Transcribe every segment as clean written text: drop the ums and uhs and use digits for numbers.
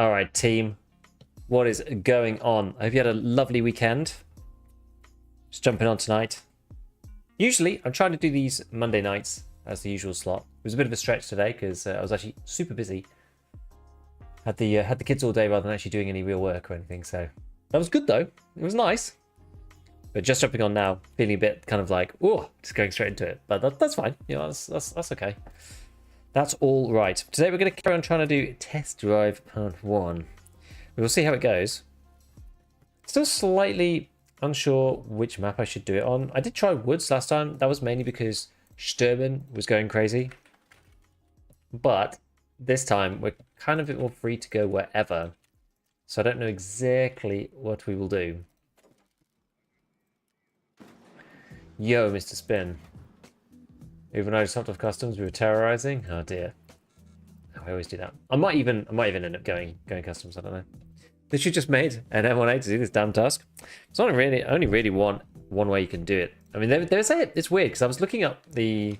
Alright, team. What is going on? I hope you had a lovely weekend. Just jumping on tonight. Usually, I'm trying to do these Monday nights as the usual slot. It was a bit of a stretch today because I was actually super busy. Had the kids all day rather than actually doing any real work or anything, so that was good though. It was nice. But just jumping on now, feeling a bit kind of like, oh, just going straight into it. But that's fine. You know, that's okay. That's all right. Today we're going to carry on trying to do test drive part 1. We'll see how it goes. Still slightly unsure which map I should do it on. I did try Woods last time. That was mainly because Sturman was going crazy. But this time we're kind of a bit more free to go wherever. So I don't know exactly what we will do. Yo, Mr. Spin. Even though stopped off customs, we were terrorizing. Oh dear. Oh, I always do that. I might even end up going customs. I don't know. They should just made an M1A to do this damn task. It's only really one way you can do it. I mean, they say it's weird because I was looking up the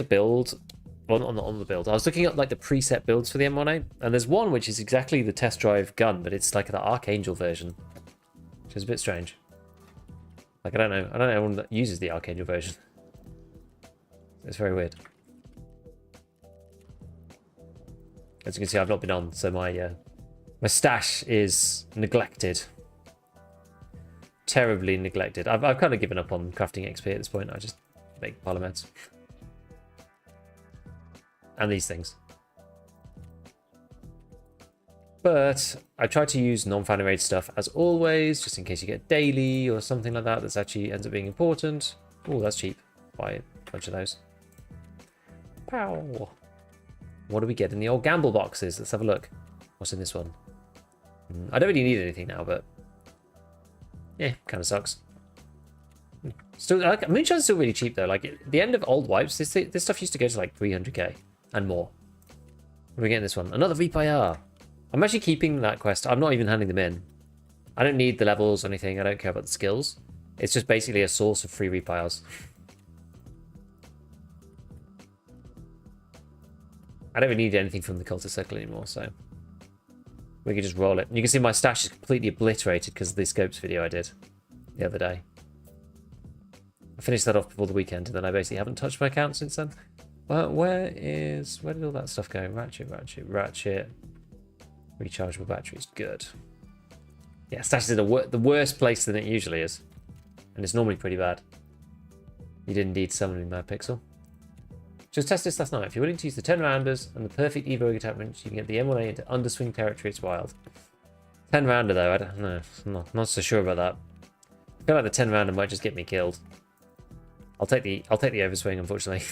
build on the build. I was looking up like the preset builds for the M1A, and there's one which is exactly the test drive gun, but it's like the Archangel version, which is a bit strange. Like I don't know anyone that uses the Archangel version. It's very weird. As you can see, I've not been on, so my stash is neglected. Terribly neglected. I've kind of given up on crafting XP at this point. I just make polymeds. And these things. But I try to use non-fan raid stuff as always, just in case you get daily or something like that that's actually ends up being important. Oh, that's cheap. Buy a bunch of those. Pow! What do we get in the old gamble boxes? Let's have a look. What's in this one? I don't really need anything now, but yeah, kind of sucks. Still, like, Moonshine's still really cheap though. Like at the end of old wipes, this stuff used to go to like 300k and more. What are we getting this one? Another Reaper. I'm actually keeping that quest. I'm not even handing them in. I don't need the levels or anything. I don't care about the skills. It's just basically a source of free Reapers. I don't really need anything from the cultist circle anymore, so we can just roll it. And you can see my stash is completely obliterated because of the scopes video I did the other day. I finished that off before the weekend, and then I basically haven't touched my account since then. Well, where did all that stuff go? Ratchet. Rechargeable batteries, good. Yeah, stash is in the worst place than it usually is, and it's normally pretty bad. You did indeed summon me, Mad Pixel. Just test this last night. If you're willing to use the 10 rounders and the perfect Evo attachment, you can get the M1A into underswing territory. It's wild. 10 rounder though, I don't know. I'm not so sure about that. I feel like the 10 rounder might just get me killed. I'll take the overswing, unfortunately.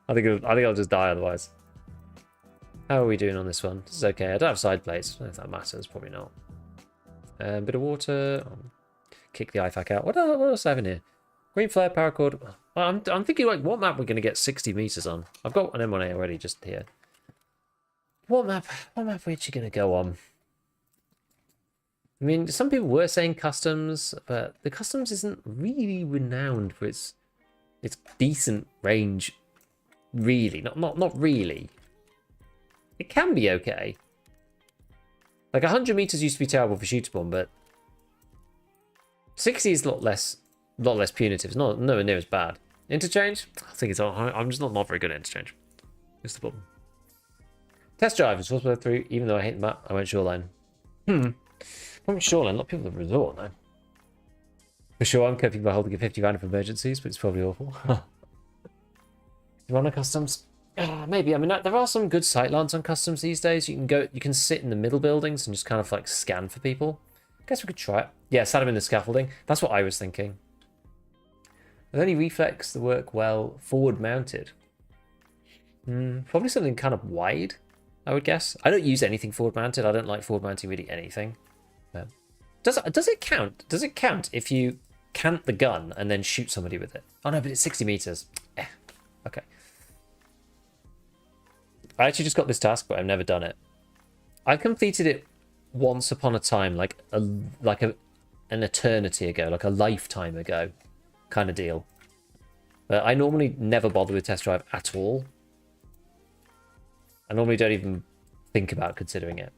I think I'll just die otherwise. How are we doing on this one? This is okay. I don't have side plates. I don't know if that matters. Probably not. Bit of water. Kick the IFAC out. What else do I have in here? Green flare, paracord. Well, I'm thinking like, what map we're going to get 60 meters on? I've got an M1A already just here. What map are we actually going to go on? I mean, some people were saying customs, but the customs isn't really renowned for its decent range. Really, not really. It can be okay. Like 100 meters used to be terrible for shooter bomb, but 60 is a lot less punitive. It's nowhere near as bad. Interchange? I think it's. I'm just not very good at interchange. It's the problem. Test drive is supposed to go through, even though I hate the map. I went Shoreline. From Shoreline, a lot of people have resort now. For sure, I'm coping by holding a 50 round for emergencies, but it's probably awful. You want a customs? Maybe. I mean, there are some good sightlines on customs these days. You can sit in the middle buildings and just kind of like scan for people. I guess we could try it. Yeah, sat him in the scaffolding. That's what I was thinking. Are there any reflex that work well forward mounted? Probably something kind of wide, I would guess. I don't use anything forward mounted. I don't like forward mounting really anything. But does it count? Does it count if you cant the gun and then shoot somebody with it? Oh no, but it's 60 meters. Okay. I actually just got this task, but I've never done it. I completed it once upon a time, like an eternity ago, like a lifetime ago kind of deal. But I normally never bother with test drive at all. I normally don't even think about considering it.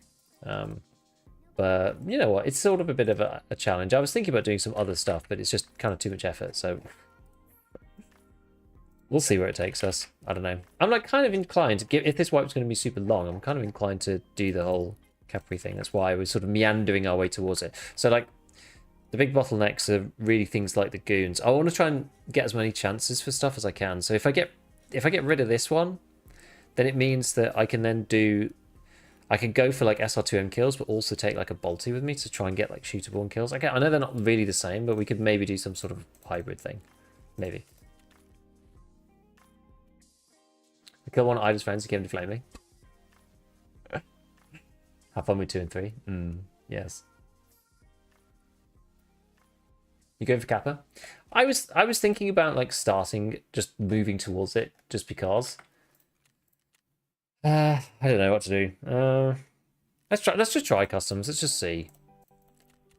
But you know what? It's sort of a bit of a challenge. I was thinking about doing some other stuff, but it's just kind of too much effort. So we'll see where it takes us. I don't know. I'm like kind of inclined to give, if this wipe's going to be super long, I'm kind of inclined to do the whole Capri thing. That's why we're sort of meandering our way towards it. So like the big bottlenecks are really things like the goons. I want to try and get as many chances for stuff as I can. So if I get rid of this one, then it means that I can then do, I can go for like SR2M kills, but also take like a bolty with me to try and get like shootable kills. I know they're not really the same, but we could maybe do some sort of hybrid thing. Maybe. I kill one of Ida's friends to get him to flame me. Have fun with 2 and 3. Yes. You going for Kappa? I was thinking about like starting, just moving towards it, just because. I don't know what to do. Let's just try customs. Let's just see.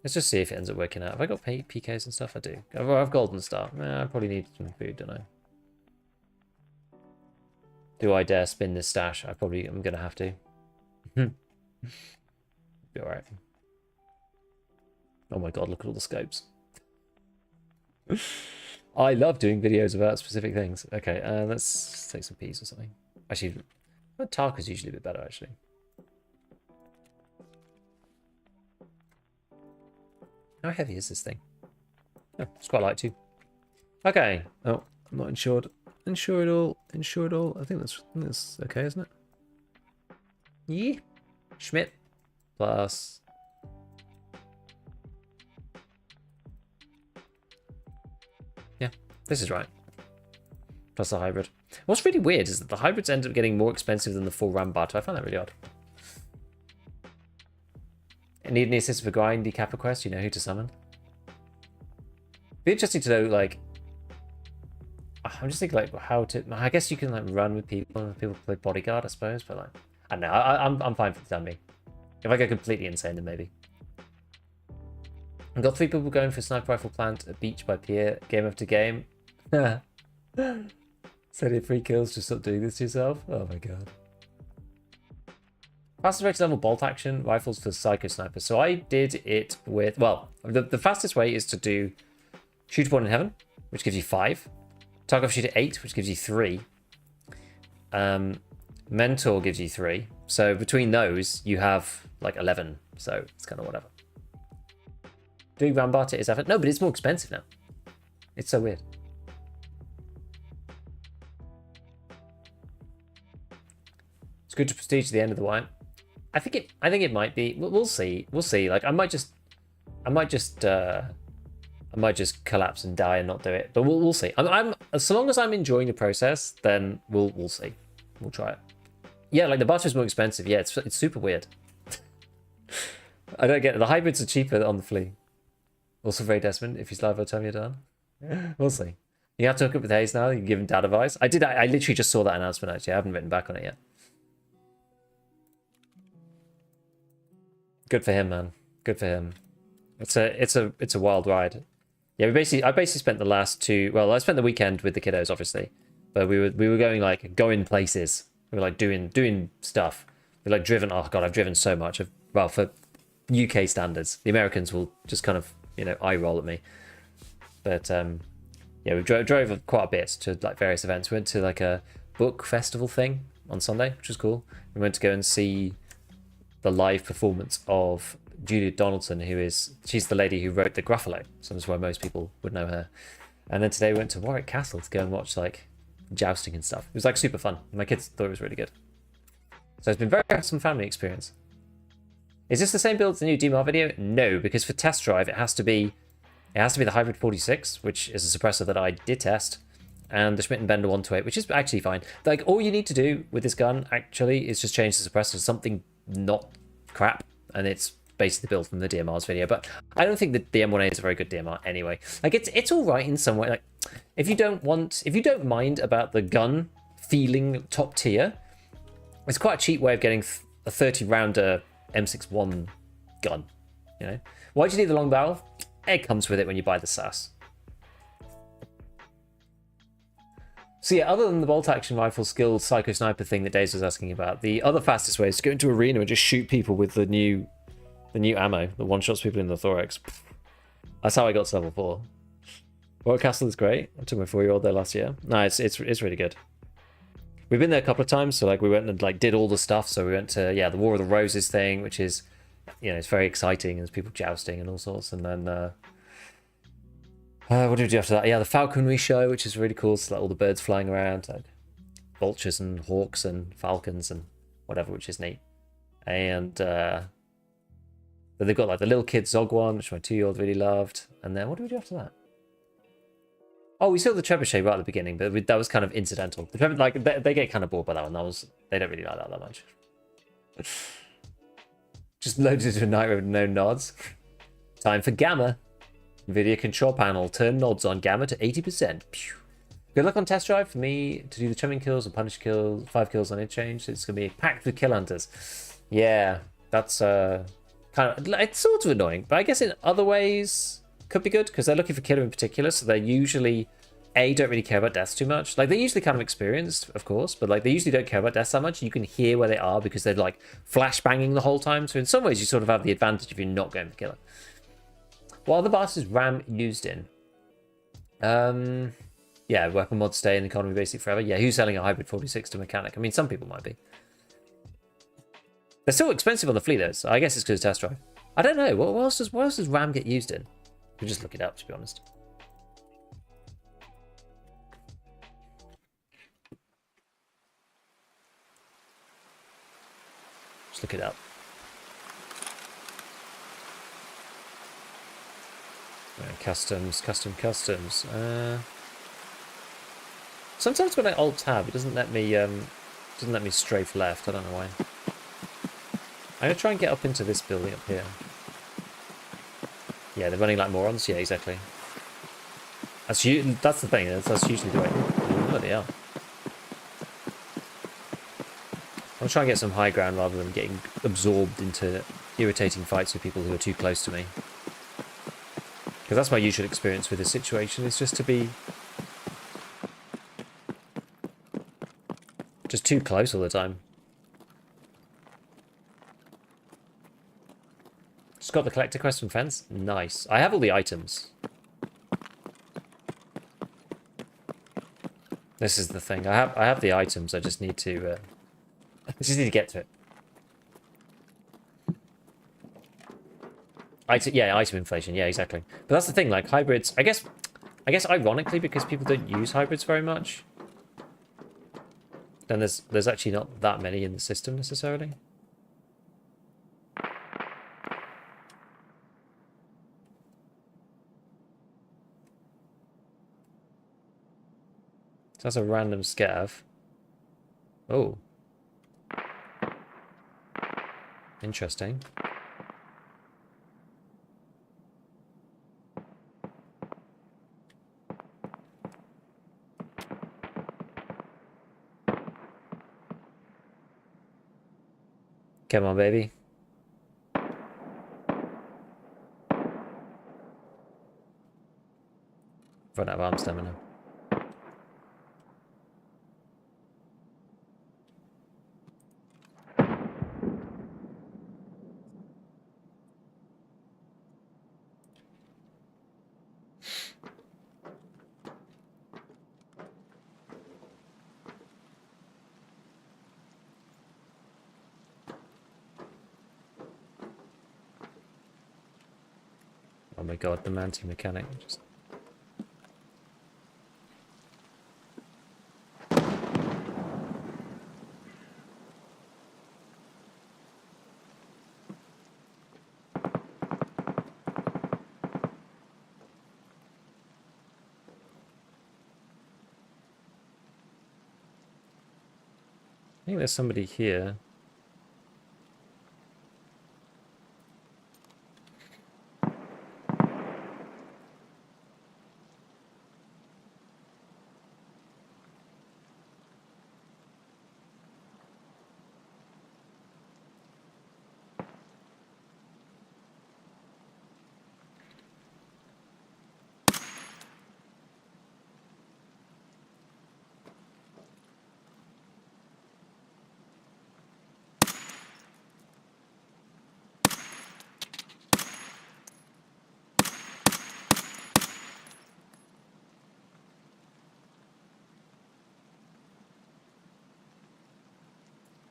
Let's just see if it ends up working out. Have I got PKs and stuff? I do. I've golden star. I probably need some food, don't I? Do I dare spin this stash? I'm gonna have to. Be alright. Oh my god, look at all the scopes. I love doing videos about specific things. Okay, let's take some peas or something. Actually, Tarkov is usually a bit better, actually. How heavy is this thing? Oh, it's quite light too. Okay. Oh, I'm not insured. Insure it all. Insure it all. I think that's okay, isn't it? Yeah. Schmidt plus. Yeah, this is right. Plus the hybrid. What's really weird is that the hybrids end up getting more expensive than the full Rambat. I find that really odd. Need any assist for grindy Kappa quest? You know who to summon. Be interesting to know, like. I'm just thinking, like, how to. I guess you can like run with people and people play bodyguard, I suppose. But like, I don't know. I'm fine for the time being. If I go completely insane, then maybe. I've got 3 people going for sniper rifle plant at beach by pier, game after game. So did 3 kills, just stop doing this to yourself? Oh my god. Fastest way to level bolt action rifles for psycho snipers. So I did it with, well, the fastest way is to do shoot born in heaven, which gives you 5. Tarkov shoot at 8, which gives you 3. Mentor gives you 3. So between those, you have like 11. So it's kind of whatever. Doing Rambat is effort. No, but it's more expensive now. It's so weird. It's good to prestige the end of the wipe. I think it might be. We'll see. We'll see. Like I might just collapse and die and not do it. But we'll see. I'm as long as I'm enjoying the process, then we'll see. We'll try it. Yeah, like the butter is more expensive. Yeah, it's super weird. I don't get it. The hybrids are cheaper on the flea. Also very Desmond, if he's live, I'll tell me you're done. We'll see. You have to hook up with Hayes now. You can give him dad advice. I literally just saw that announcement actually. I haven't written back on it yet. Good for him, man. Good for him. It's a wild ride. Yeah, I basically spent the last 2. Well, I spent the weekend with the kiddos, obviously, but we were going places. We were like doing stuff. We like driven. Oh god, I've driven so much. Well, for UK standards, the Americans will just kind of eye roll at me. But yeah, we drove quite a bit to like various events. We went to like a book festival thing on Sunday, which was cool. We went to go and see the live performance of Julia Donaldson, she's the lady who wrote the Gruffalo, so that's why most people would know her. And then today we went to Warwick Castle to go and watch like jousting and stuff. It was like super fun. My kids thought it was really good. So it's been very awesome family experience. Is this the same build as the new DMR video? No, because for test drive it has to be the Hybrid 46, which is a suppressor that I did test, and the Schmidt & Bender 128, which is actually fine. Like all you need to do with this gun actually is just change the suppressor to something not crap, and it's basically built from the DMR's video. But I don't think that the M1A is a very good DMR anyway. Like it's all right in some way. Like if you don't mind about the gun feeling top tier, it's quite a cheap way of getting a 30 rounder M61 gun. Why do you need the long barrel? It comes with it when you buy the SAS. So yeah, other than the bolt action rifle skilled psycho sniper thing that Daze was asking about, the other fastest way is to go into arena and just shoot people with the new ammo that one shots people in the thorax. That's how I got to level 4. Royal Castle is great. I took my 4-year-old there last year. No, it's really good. We've been there a couple of times, so like we went and like did all the stuff. So we went to the War of the Roses thing, which is, you know, it's very exciting. There's people jousting and all sorts, and then what did we do after that? Yeah, the falconry show, which is really cool. So like all the birds flying around, like vultures and hawks and falcons and whatever, which is neat. And then they've got like the little kid Zog one, which my 2-year-old really loved. And then what did we do after that? Oh, we saw the trebuchet right at the beginning, but that was kind of incidental. Like they get kind of bored by that one. They don't really like that much. Just loaded into a nightmare with no nods. Time for Gamma. Video control panel. Turn nods on Gamma to 80%. Pew. Good luck on test drive for me to do the trimming kills and punish kills. 5 kills on interchange. It's gonna be packed with kill hunters. Yeah, that's kind of, it's sort of annoying, but I guess in other ways could be good because they're looking for killer in particular, so they usually don't really care about deaths too much. Like, they're usually kind of experienced, of course, but like they usually don't care about deaths that much. You can hear where they are because they're like flashbanging the whole time, so in some ways you sort of have the advantage if you're not going for killer. What other bars is RAM used in? Yeah, weapon mods stay in economy basic forever. Yeah, who's selling a hybrid 46 to mechanic? I mean, some people might be. They're still expensive on the fleet though, so I guess it's because of test drive. I don't know, what else does RAM get used in? We'll just look it up, to be honest. Just look it up. Customs. Sometimes when I alt tab, it doesn't let me strafe left. I don't know why. I'm gonna try and get up into this building up here. Yeah, they're running like morons. Yeah, exactly. That's the thing. That's usually the way. Bloody hell. I'm trying to get some high ground rather than getting absorbed into irritating fights with people who are too close to me. Because that's my usual experience with this situation, is just to be just too close all the time. Just got the collector quest from friends. Nice. I have all the items. This is the thing. I have the items. I just need to get to it. Item inflation. Yeah, exactly. But that's the thing. Like hybrids, I guess ironically, because people don't use hybrids very much, then there's actually not that many in the system necessarily. So that's a random scav. Oh. Interesting. Come on, baby. Run out of arm stamina. Oh my god, the mounting mechanic just... I think there's somebody here.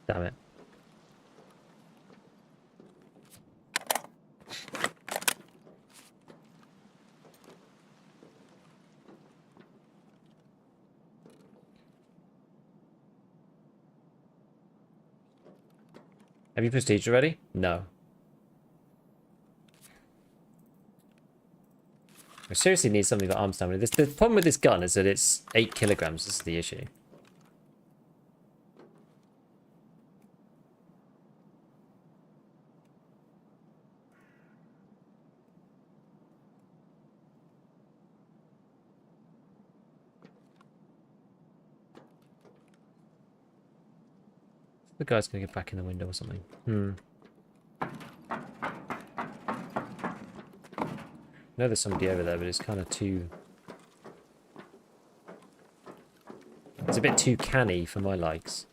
Damn it. Have you prestiged already? No. I seriously need something for arm stamina. The problem with this gun is that it's 8 kilograms. This is the issue. The guy's gonna get back in the window or something. I know there's somebody over there, but it's kind of too... It's a bit too canny for my likes.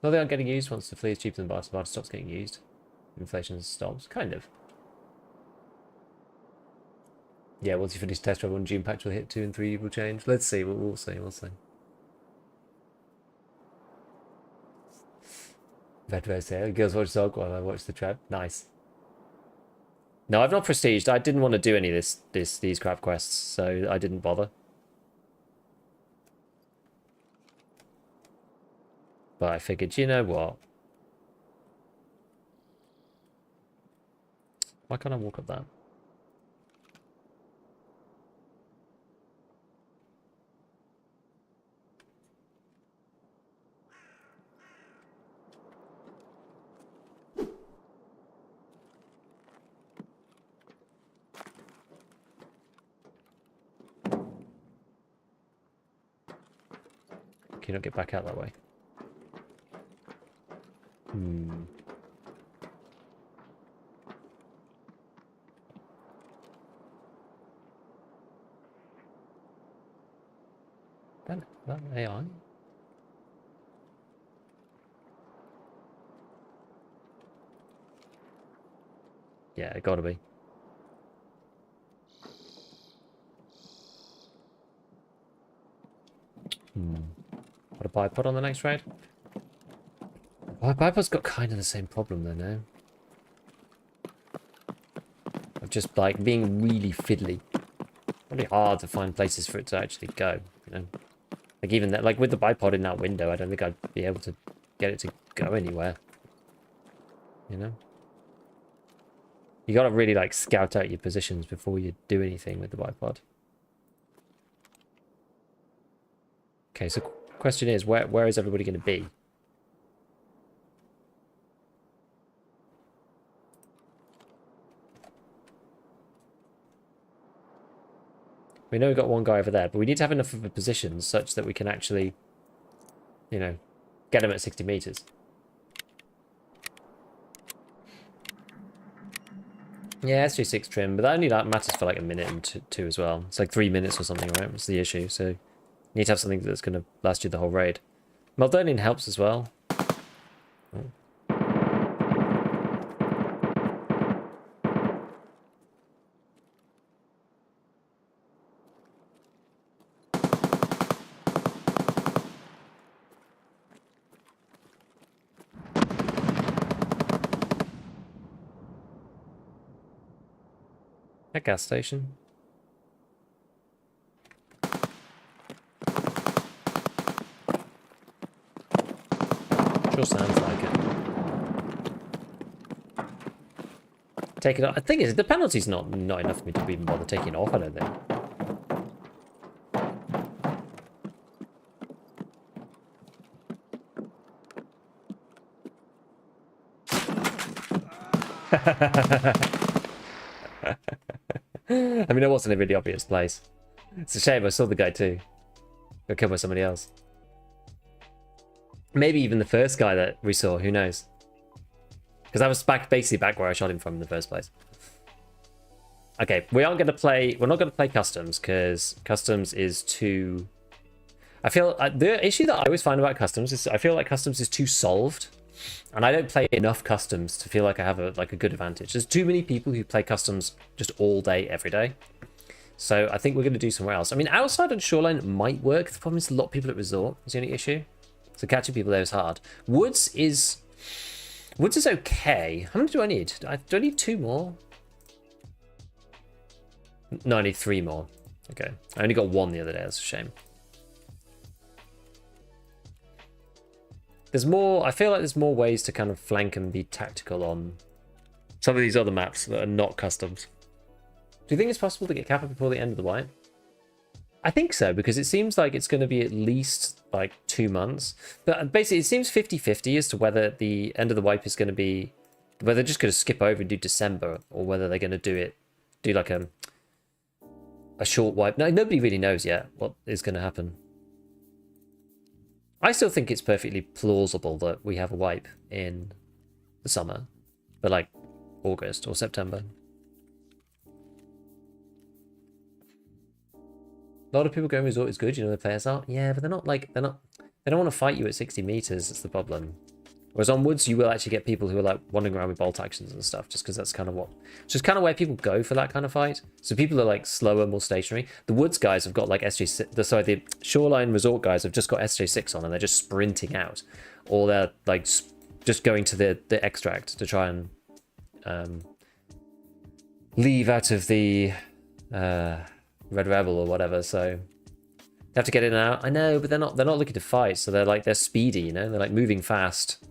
No, they aren't getting used once the flea is cheaper than barter. Barter stops getting used. Inflation stops. Kind of. Yeah, once you finish test drive on June patch will hit 2 and 3 will change. Let's see. We'll see. We'll see. Vetvo say, girls watch Zog while I watch the trap. Nice. No, I've not prestiged. I didn't want to do any of these crab quests, so I didn't bother. But I figured, you know what? Why can't I walk up that? Can you not get back out that way? That AI? Yeah, it gotta be. What a bipod on the next raid? Well, bipod's got kind of the same problem though now. Of just like being really fiddly. Really hard to find places for it to actually go, you know. Like even that, like with the bipod in that window, I don't think I'd be able to get it to go anywhere. You know? You gotta really like scout out your positions before you do anything with the bipod. Okay, so question is, where is everybody gonna be? We know we've got one guy over there, but we need to have enough of a position such that we can actually, you know, get him at 60 meters. Yeah, SG6 trim, but that only matters for like a minute and two as well. It's like 3 minutes or something, right? That's the issue. So you need to have something that's going to last you the whole raid. Meldonian helps as well. Oh. A gas station. Sure sounds like it. Take it off. I think the penalty's not enough for me to even bother taking it off, I don't think. I mean, it wasn't a really obvious place. It's a shame. I saw the guy too. Got killed by somebody else. Maybe even the first guy that we saw. Who knows? Because I was basically back where I shot him from in the first place. Okay, we aren't going to play. We're not going to play customs because customs is too. I feel the issue that I always find about customs is I feel like customs is too solved, and I don't play enough customs to feel like I have a good advantage. There's too many people who play customs just all day, every day. So I think we're going to do somewhere else. I mean, outside on Shoreline might work. The problem is a lot of people at Resort is the only issue. So catching people there is hard. Woods is okay. How many do I need? Do I need 2 more? No, I need 3 more. Okay. I only got 1 the other day. That's a shame. There's more. I feel like there's more ways to kind of flank and be tactical on some of these other maps that are not customs. Do you think it's possible to get Kappa before the end of the wipe? I think so, because it seems like it's going to be at least like 2 months. But basically, it seems 50-50 as to whether the end of the wipe is going to be, whether they're just going to skip over and do December, or whether they're going to do like a short wipe. No, nobody really knows yet what is going to happen. I still think it's perfectly plausible that we have a wipe in the summer, but like August or September. A lot of people going Resort is good, you know, the players are. Yeah, but they don't want to fight you at 60 meters, that's the problem. Whereas on Woods, you will actually get people who are like wandering around with bolt actions and stuff, just because that's kind of where people go for that kind of fight. So people are like slower, more stationary. The Woods guys have got like SJ6, the Shoreline Resort guys have just got SJ6 on and they're just sprinting out. Or they're like just going to the extract to try and leave out of the Red Rebel or whatever, so they have to get in and out. I know, but they're not looking to fight, so they're speedy, you know, they're like moving fast.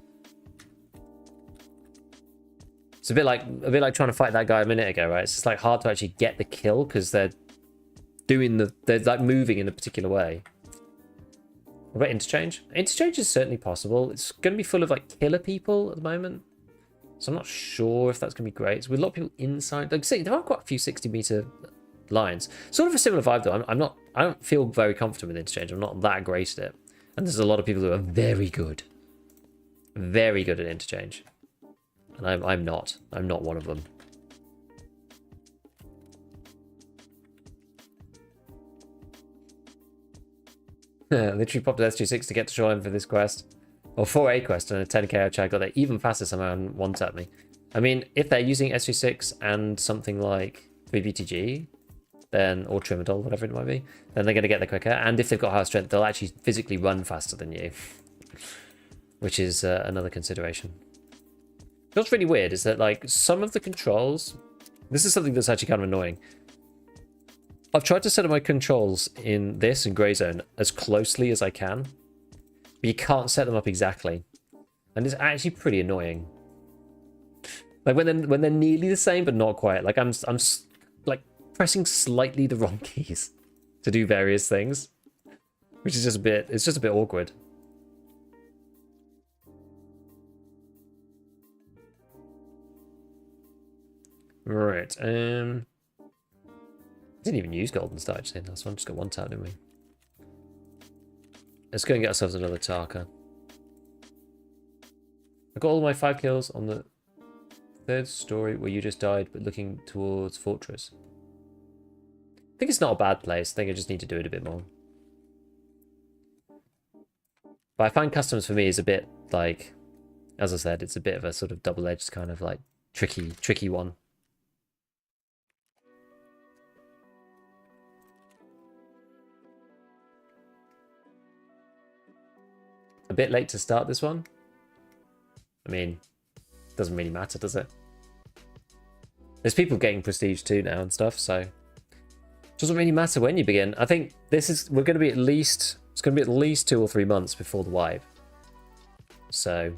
It's a bit like trying to fight that guy a minute ago, right? It's just like hard to actually get the kill because they're like moving in a particular way. What about interchange? Interchange is certainly possible. It's going to be full of like killer people at the moment, so I'm not sure if that's going to be great. So with a lot of people inside, like see, there are quite a few 60-meter lines. Sort of a similar vibe though. I don't feel very confident with interchange. I'm not that great at it. And there's a lot of people who are very good at interchange. And I'm not one of them. Literally popped an SG6 to get to Shoreline for this quest. Or for a quest, and a 10k which I got there even faster somehow and one-tapped me. I mean, if they're using SG6 and something like 3BTG, then, or Trimadol, whatever it might be, then they're going to get there quicker. And if they've got higher strength, they'll actually physically run faster than you, which is another consideration. What's really weird is that like some of the controls, this is something that's actually kind of annoying. I've tried to set up my controls in this and Grey Zone as closely as I can, but you can't set them up exactly, and it's actually pretty annoying. Like when they're nearly the same but not quite. Like I'm like pressing slightly the wrong keys to do various things, which is just a bit awkward. Right. Didn't even use Golden Star actually. Last one just got one tap, didn't we? Let's go and get ourselves another Tarka. I got all my 5 kills on the 3rd story where you just died, but looking towards Fortress. I think it's not a bad place. I think I just need to do it a bit more. But I find customs for me is a bit like, as I said, it's a bit of a sort of double-edged kind of like tricky one. A bit late to start this one. I mean, doesn't really matter, does it? There's people getting prestige too now and stuff, so it doesn't really matter when you begin. I think we're going to be at least 2 or 3 months before the wipe. So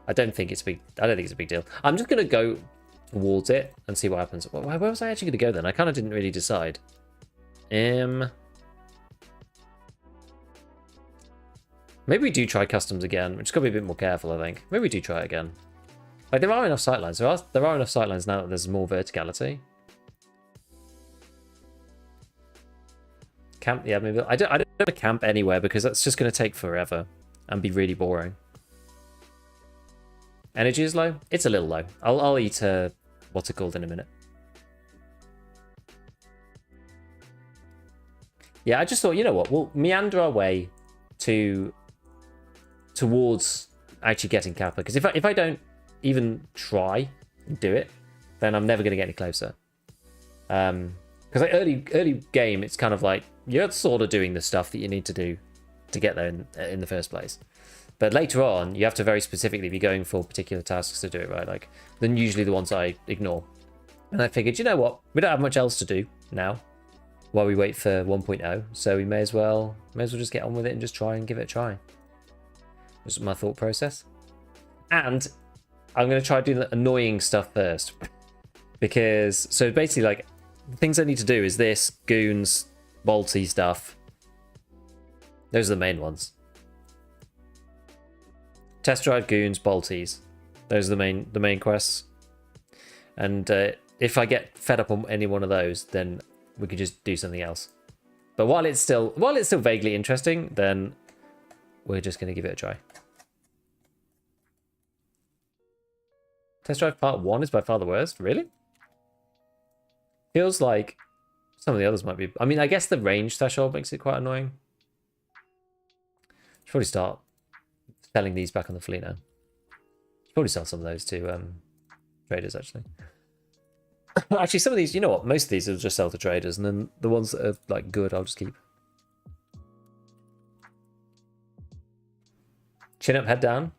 I don't think it's a big deal. I'm just going to go towards it and see what happens. Where was I actually going to go then? I kind of didn't really decide. Maybe we do try customs again. We're just got to be a bit more careful, I think. Maybe we do try it again. Like, there are enough sightlines. There are enough sightlines now that there's more verticality. Camp, yeah, maybe. I don't want to camp anywhere because that's just going to take forever and be really boring. Energy is low? It's a little low. I'll eat what's it called in a minute. Yeah, I just thought, you know what, we'll meander our way towards actually getting Kappa. Because if I don't even try and do it, then I'm never going to get any closer. Because like early game, it's kind of like you're sort of doing the stuff that you need to do to get there in the first place. But later on, you have to very specifically be going for particular tasks to do it right. Like, then usually the ones I ignore. And I figured, you know what, we don't have much else to do now while we wait for 1.0, so we may as well just get on with it and just try and give it a try. That's my thought process. And I'm going to try doing the annoying stuff first. Because, so basically, like, the things I need to do is this, goons, bolty stuff. Those are the main ones. Test drive, goons, bolties. Those are the main quests. And if I get fed up on any one of those, then we could just do something else. But while it's still vaguely interesting, then we're just going to give it a try. Test drive part 1 is by far the worst. Really? Feels like some of the others might be... I mean, I guess the range threshold makes it quite annoying. Should probably start selling these back on the fleet now. Should probably sell some of those to traders, actually. Actually, some of these, you know what? Most of these will just sell to traders, and then the ones that are like good, I'll just keep. Chin up, head down.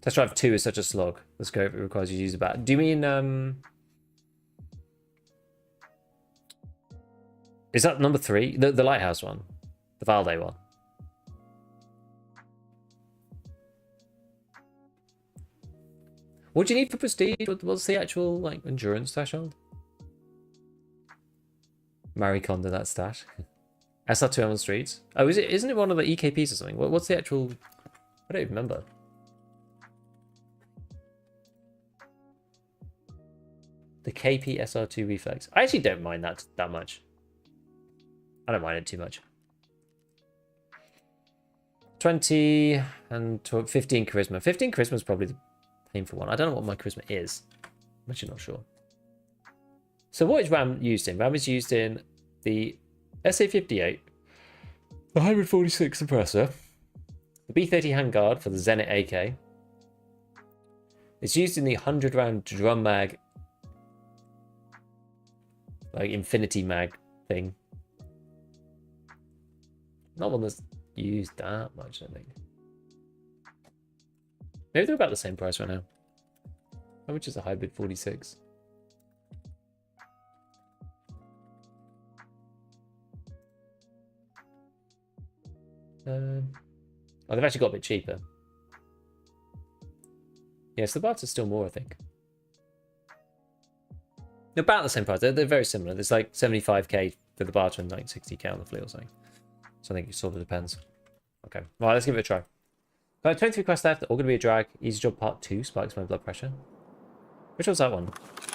Test drive 2 is such a slog. Let's go. It requires you to use a bat. Do you mean is that number 3? The lighthouse one, the Valde one. What do you need for prestige? What's the actual like endurance threshold? Marie Kondo, that stat. SR2 on the streets. Oh, isn't it one of the EKPs or something? What's the actual? I don't even remember. The KP SR2 reflex. I actually don't mind that much. I don't mind it too much. 20 and 15 charisma. 15 charisma is probably the painful one. I don't know what my charisma is. I'm actually not sure. So what is RAM used in? RAM is used in the SA-58, the 146 suppressor, the B-30 handguard for the Zenit AK. It's used in the 100 round drum mag, like infinity mag thing. Not one that's used that much, I think. Maybe they're about the same price right now. How much is a hybrid 46? Oh, they've actually got a bit cheaper. Yes, the Bart's still more, I think. They're about the same price. They're very similar. There's like 75k for the Bart and like 60k on the fleet or something. So I think it sort of depends. Okay, right, let's give it a try. 23 quests left, all going to be a drag. Easy job part 2, spikes my blood pressure. Which was that one?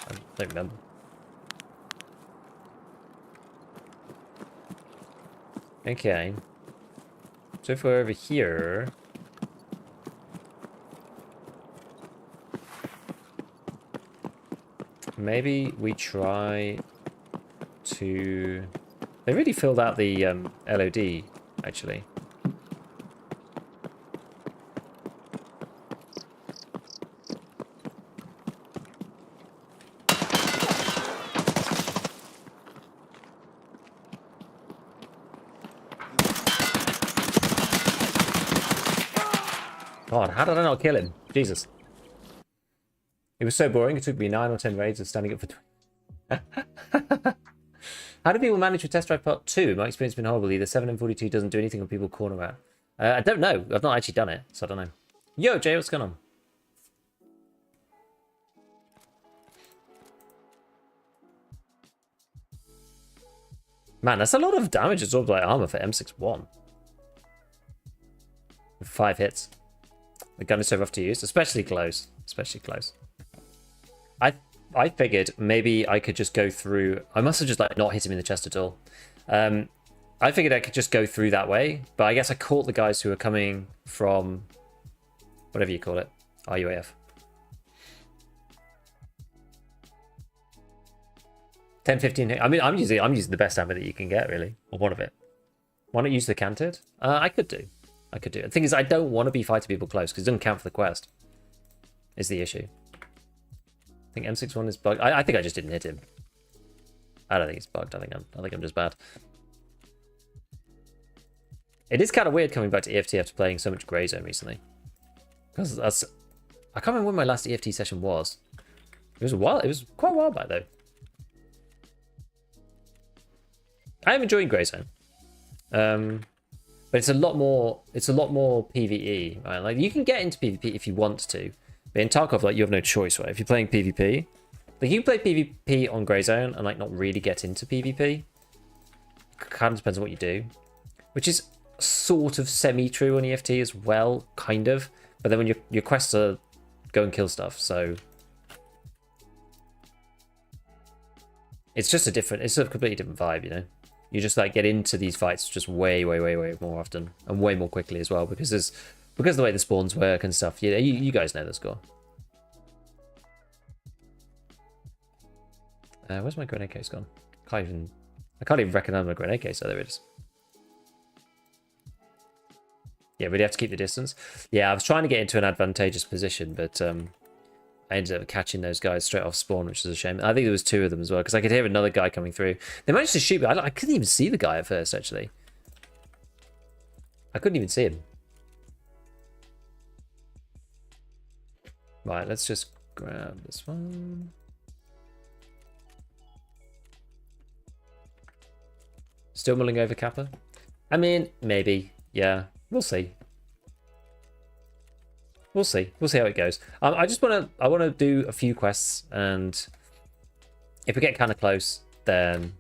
I don't remember. Okay. So if we're over here... maybe we try to... They really filled out the LOD, actually. God, how did I not kill him? Jesus. It was so boring, it took me 9 or 10 raids of standing up for 20. How do people manage with Test Drive Part 2? My experience has been horrible. Either 7M42 doesn't do anything or people corner out. I don't know. I've not actually done it, so I don't know. Yo, Jay, what's going on? Man, that's a lot of damage absorbed by armor for M61. With 5 hits. The gun is so rough to use, especially close. Especially close. I figured maybe I could just go through... I must have just like not hit him in the chest at all. I figured I could just go through that way, but I guess I caught the guys who were coming from... whatever you call it. RUAF. 10, 15 hit. I mean, I'm using the best ammo that you can get, really, or one of it. Why not use the canted? I could do. The thing is, I don't want to be fighting people close because it doesn't count for the quest. Is the issue. I think M61 is bugged. I think I just didn't hit him. I don't think it's bugged. I think I'm just bad. It is kind of weird coming back to EFT after playing so much Grey Zone recently. Because I can't remember when my last EFT session was. It was a while. It was quite a while back though. I am enjoying Grey Zone. But it's a lot more PvE, right? Like you can get into PvP if you want to. But in Tarkov, like you have no choice, right? If you're playing PvP, like you can play PvP on Grey Zone and like not really get into PvP. Kind of depends on what you do. Which is sort of semi-true on EFT as well, kind of. But then when your quests are go and kill stuff, so it's just it's a completely different vibe, you know. You just like get into these fights just way more often and way more quickly as well because of the way the spawns work and stuff. Yeah, you guys know the score. Where's my grenade case gone? I can't even recognize my grenade case. Oh, there it is. Yeah, really have to keep the distance. Yeah, I was trying to get into an advantageous position, but I ended up catching those guys straight off spawn, which is a shame. I think there was 2 of them as well, because I could hear another guy coming through. They managed to shoot me. I couldn't even see the guy at first, actually. I couldn't even see him. Right, let's just grab this one. Still mulling over Kappa? I mean, maybe. Yeah, we'll see. We'll see how it goes. I want to do a few quests, and if we get kind of close, then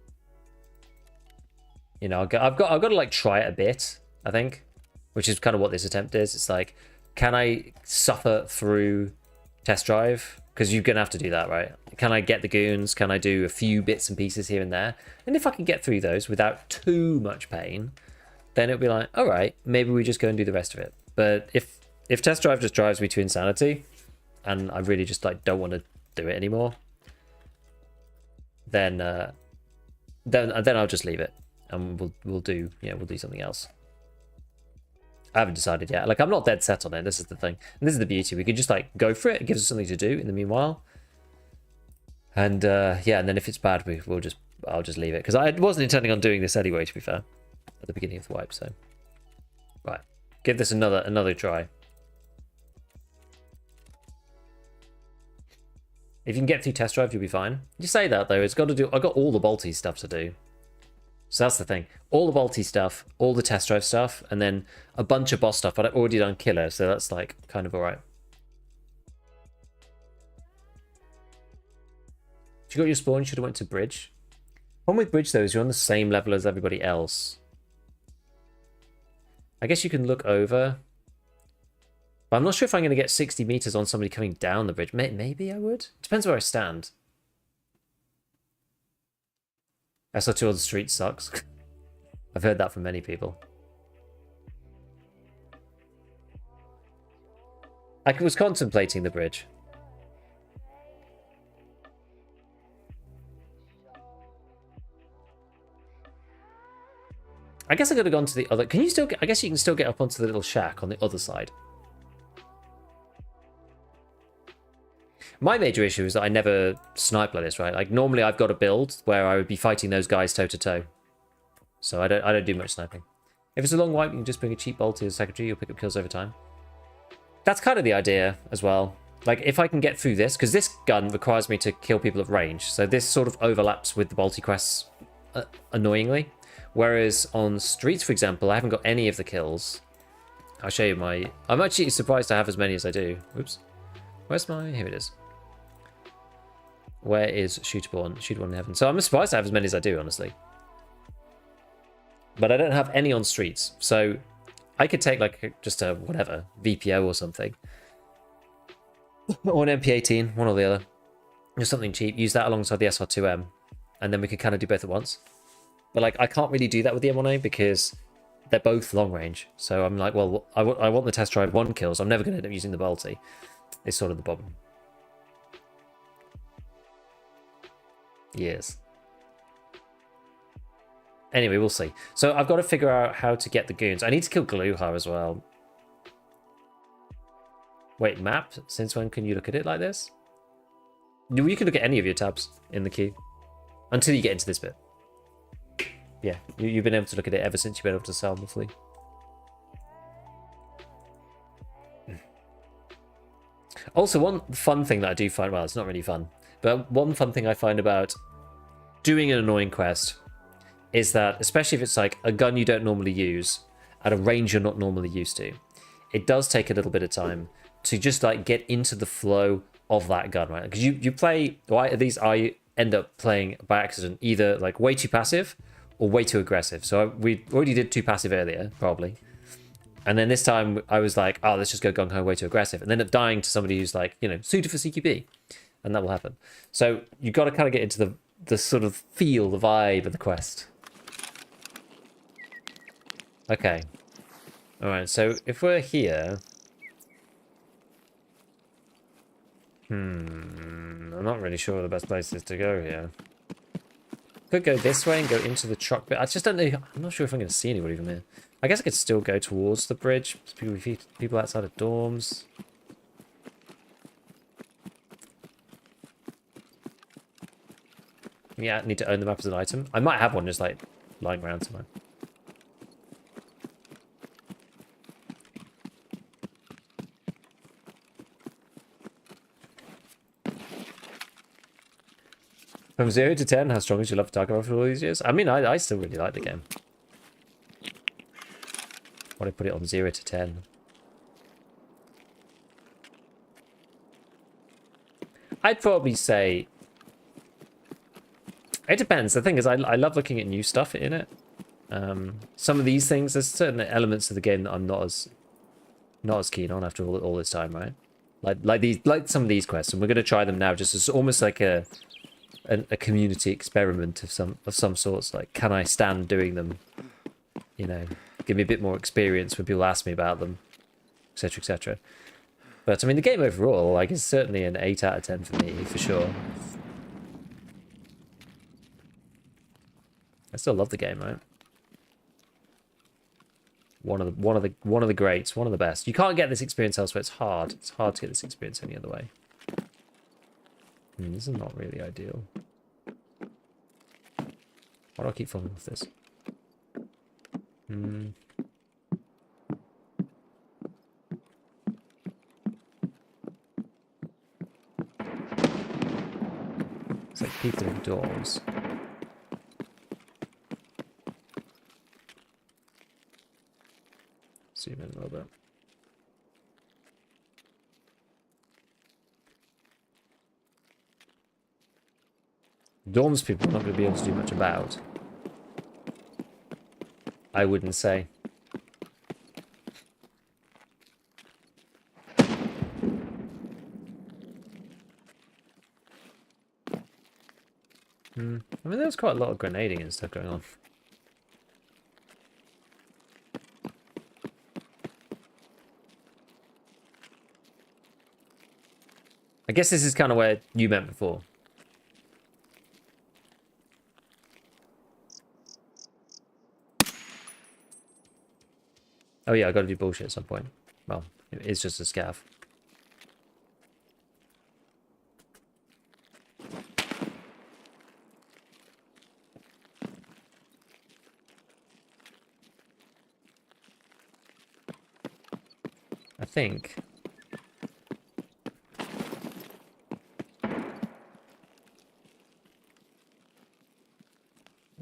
you know, I've got to like try it a bit. I think, which is kind of what this attempt is. It's like, can I suffer through test drive? Because you're gonna have to do that, right? Can I get the goons? Can I do a few bits and pieces here and there? And if I can get through those without too much pain, then it'll be like, all right, maybe we just go and do the rest of it. But if test drive just drives me to insanity, and I really just like don't want to do it anymore, then I'll just leave it, and we'll do something else. I haven't decided yet. Like I'm not dead set on it. This is the thing, and this is the beauty. We could just like go for it. It gives us something to do in the meanwhile. And yeah, and then if it's bad, I'll just leave it because I wasn't intending on doing this anyway. To be fair, at the beginning of the wipe, so right, give this another try. If you can get through test drive, you'll be fine. You say that though, I've got all the bolty stuff to do. So that's the thing. All the bolty stuff, all the test drive stuff, and then a bunch of boss stuff, but I've already done killer, so that's like kind of alright. If you got your spawn, you should have went to bridge. One with bridge though is you're on the same level as everybody else. I guess you can look over. But I'm not sure if I'm going to get 60 meters on somebody coming down the bridge. Maybe I would. Depends where I stand. SR2 on the street sucks. I've heard that from many people. I was contemplating the bridge. I guess I could have gone to the other... Can you still get... I guess you can still get up onto the little shack on the other side. My major issue is that I never snipe like this, right? Like normally I've got a build where I would be fighting those guys toe to toe. So I don't do much sniping. If it's a long wipe, you can just bring a cheap bolty as a secretary, you'll pick up kills over time. That's kind of the idea as well. Like if I can get through this, because this gun requires me to kill people at range. So this sort of overlaps with the bolty quests annoyingly. Whereas on streets, for example, I haven't got any of the kills. I'll show you my... I'm actually surprised to have as many as I do. Oops. Where's my... Here it is. Where is Shooterborn? Shooterborn in heaven. So I'm surprised to have as many as I do, honestly. But I don't have any on streets. So I could take like just a whatever, VPO or something. Or an MP18, one or the other. Just something cheap. Use that alongside the SR2M. And then we could kind of do both at once. But like I can't really do that with the M1A because they're both long range. So I'm like, well, I want the test drive 1 kills. I'm never going to end up using the bolty. It's sort of the problem. Yes. Anyway, we'll see. So I've got to figure out how to get the goons. I need to kill Galuha as well. Wait, map? Since when can you look at it like this? You can look at any of your tabs in the queue. Until you get into this bit. Yeah, you've been able to look at it ever since you've been able to sell the flea. Also, one fun thing that I do find, well, it's not really fun, but one fun thing I find about doing an annoying quest is that, especially if it's like a gun you don't normally use at a range you're not normally used to, it does take a little bit of time to just like get into the flow of that gun, right? Because you play, right? At least I end up playing by accident either like way too passive or way too aggressive. So we already did too passive earlier, probably. And then this time I was like, oh, let's just go gung-ho way too aggressive. And then end up dying to somebody who's like, you know, suited for CQB. And that will happen. So you've got to kind of get into the sort of feel, the vibe of the quest. Okay. All right, so if we're here... I'm not really sure the best place is to go here. Could go this way and go into the truck bit. I just don't know. I'm not sure if I'm going to see anybody from here. I guess I could still go towards the bridge. People outside of dorms. Yeah, I need to own the map as an item. I might have one just like lying around somewhere. From 0 to 10, how strong is your love for Tarkov after all these years? I mean, I still really like the game. Why do I put it on 0 to 10? I'd probably say... It depends. The thing is, I love looking at new stuff in it. Some of these things, there's certain elements of the game that I'm not as keen on after all this time, right? Like some of these quests, and we're going to try them now just as almost like a community experiment of some sorts. Like, can I stand doing them? You know, give me a bit more experience when people ask me about them, etc., etc. But I mean, the game overall, like, is certainly an 8 out of 10 for me, for sure. I still love the game, right? One of the greats, one of the best. You can't get this experience elsewhere. It's hard. It's hard to get this experience any other way. This is not really ideal. Why do I keep falling off this? It's like people indoors. Zoom in a little bit. Dorms people are not going to be able to do much about. I wouldn't say. I mean, there was quite a lot of grenading and stuff going on. I guess this is kind of where you meant before. Oh yeah, I got to do bullshit at some point. Well, it's just a scav. I think.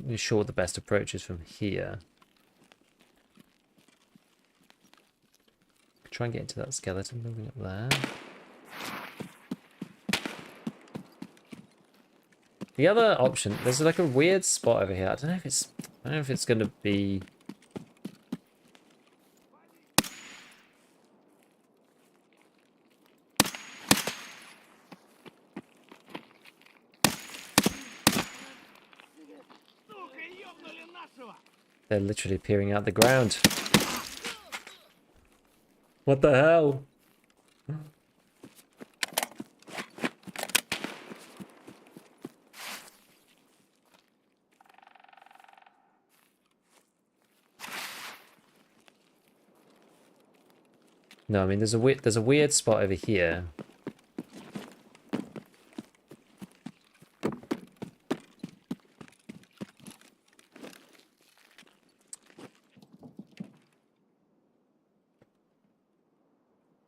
I'm sure what the best approach is from here. Try and get into that skeleton building up there. The other option, there's like a weird spot over here. I don't know if it's going to be. They're literally peering out the ground. What the hell? No, I mean there's a weird spot over here.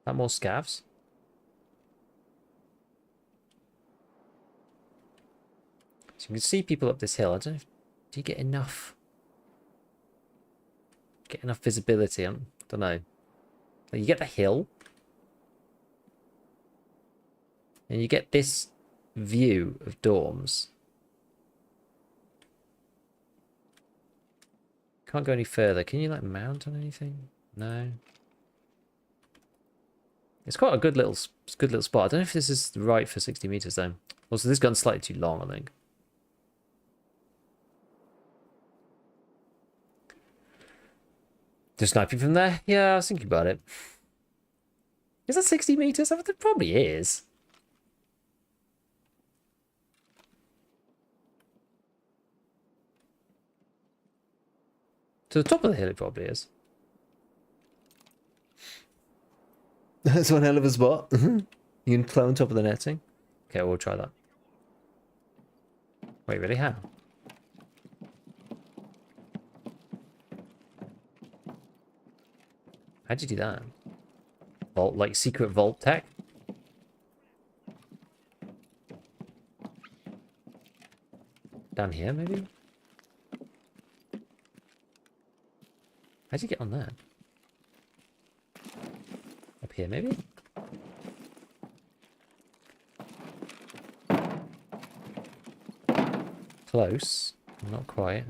That more scavs? So you can see people up this hill. I don't know if, do you get enough visibility? I don't know. You get the hill. And you get this view of dorms. Can't go any further. Can you like mount on anything? No. It's quite a good little spot. I don't know if this is right for 60 meters though. Also, this gun's slightly too long, I think. Just sniping from there? Yeah, I was thinking about it. Is that 60 meters? I mean, it probably is. To the top of the hill, it probably is. That's one hell of a spot. You can climb on top of the netting. Okay, we'll try that. Wait, really? How? How'd you do that? Vault, like secret vault tech? Down here, maybe? How'd you get on there? Up here, maybe? Close. Not quite.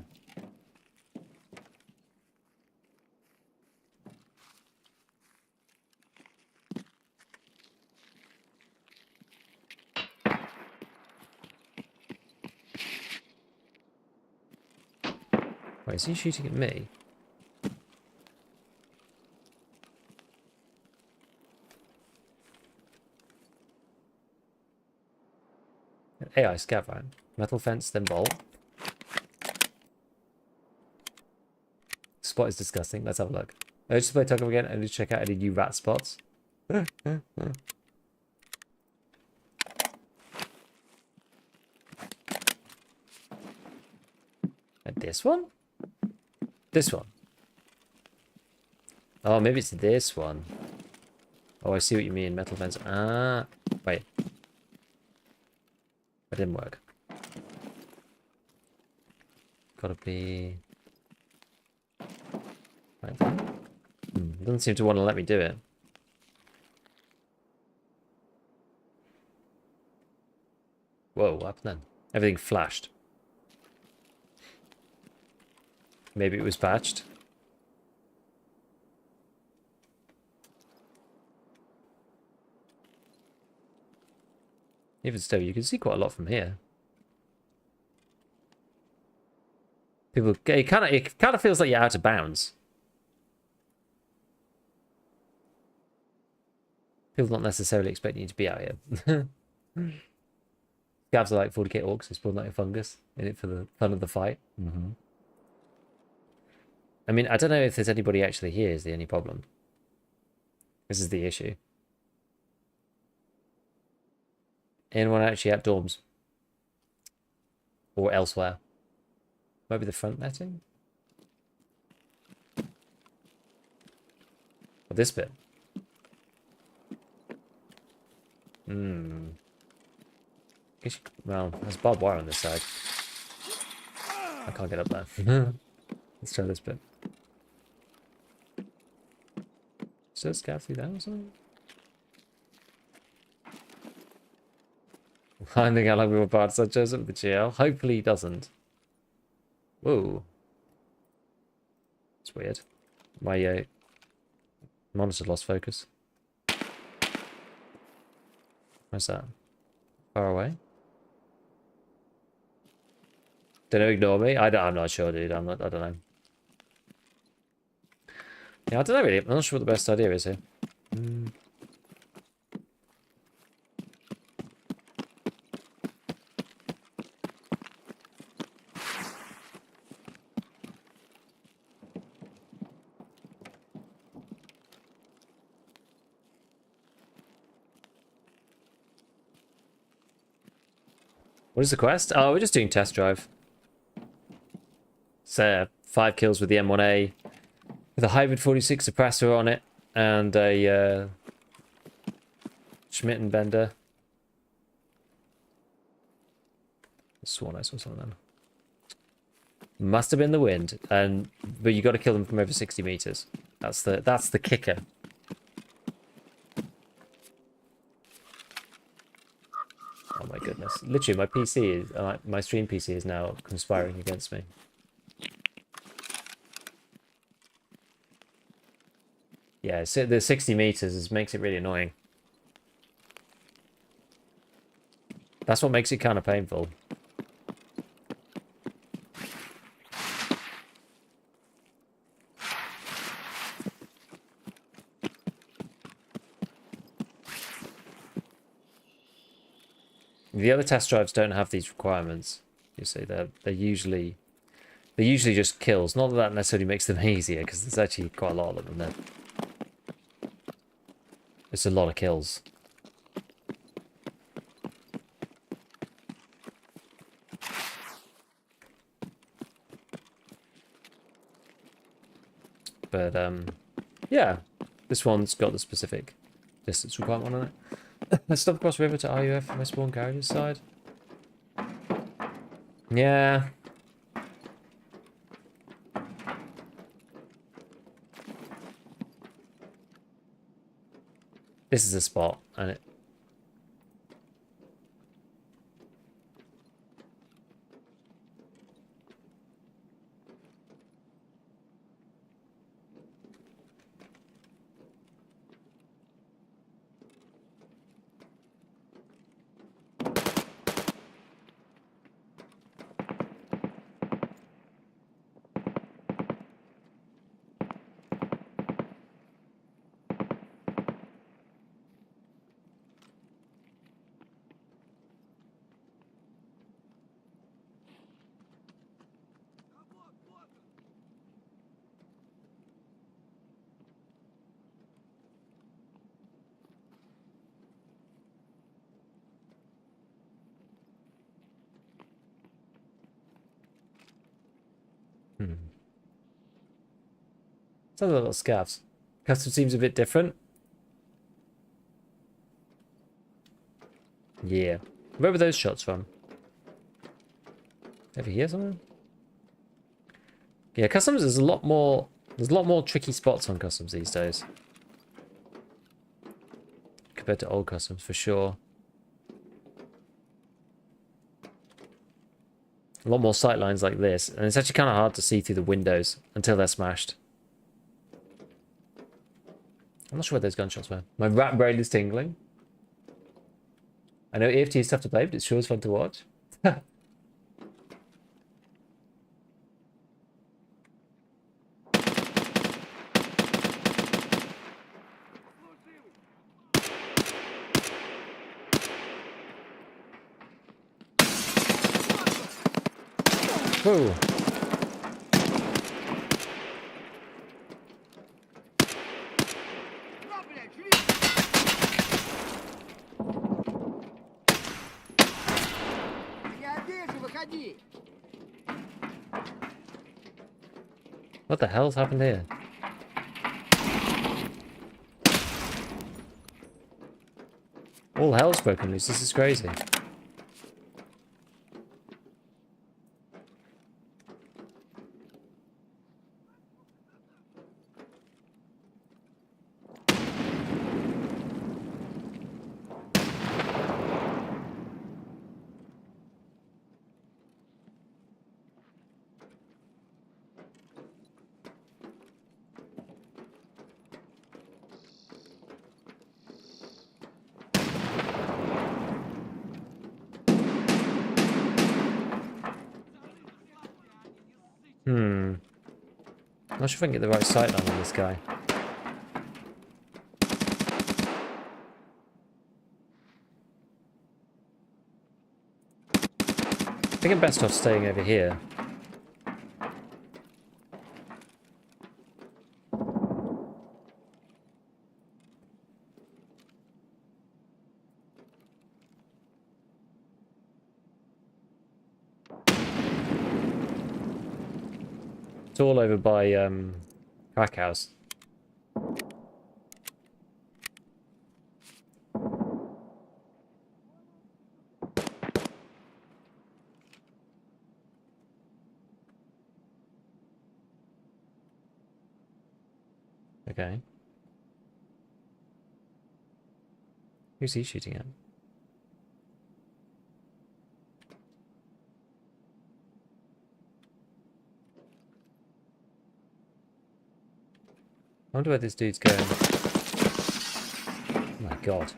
Wait, is he shooting at me? AI scav, right? Metal fence, then bolt. Spot is disgusting. Let's have a look. I just play Tarkov again and just check out any new rat spots. And this one? This one. Oh, maybe it's this one. Oh, I see what you mean. Metal fence. Ah, wait. That didn't work. Gotta be... Right. Doesn't seem to want to let me do it. Whoa, what happened then? Everything flashed. Maybe it was patched. Even still, you can see quite a lot from here. People, it kind of feels like you're out of bounds. People not necessarily expecting you to be out here. Scavs are like 40k orcs who spawn like a fungus in it for the fun of the fight. I mean, I don't know if there's anybody actually here is the only problem. This is the issue. Anyone actually at dorms? Or elsewhere? Maybe the front netting? Or this bit? Well, there's barbed wire on this side. I can't get up there. Let's try this bit. Still scav through that or something? I think how long we were part, so I chose up the GL. Hopefully he doesn't. Whoa. It's weird. My monitor lost focus. Where's that? Far away? Don't ignore me. I'm not sure, dude. I don't know. Yeah, I don't know really. I'm not sure what the best idea is here. What is the quest? Oh, we're just doing test drive. So 5 kills with the M1A, with a hybrid 46 suppressor on it, and a Schmidt and Bender. I sworn I saw something then. Must have been the wind, but you got to kill them from over 60 meters. That's the kicker. Oh my goodness! Literally, my PC is my stream PC is now conspiring against me. Yeah, so the 60 meters makes it really annoying. That's what makes it kind of painful. The other test drives don't have these requirements. You see, they're usually just kills. Not that that necessarily makes them easier, because there's actually quite a lot of them, and it's a lot of kills. But yeah, this one's got the specific distance requirement on it. Let's stop across the river to RUF from my spawn carriage's side. Yeah. This is a spot, and it... Some of the little scavs. Custom seems a bit different. Yeah. Where were those shots from? Over here somewhere? Yeah, customs is a lot more... There's a lot more tricky spots on customs these days. Compared to old customs, for sure. A lot more sight lines like this. And it's actually kind of hard to see through the windows until they're smashed. I'm not sure where those gunshots were. My rat brain is tingling. I know EFT is tough to play, but it sure is fun to watch. Whoa. What the hell's happened here? All hell's broken loose. This is crazy. Not sure if I can get the right sight line on this guy. I think I'm best off staying over here. It's all over by Crack House. Okay. Who's he shooting at? I wonder where this dude's going. Oh my god.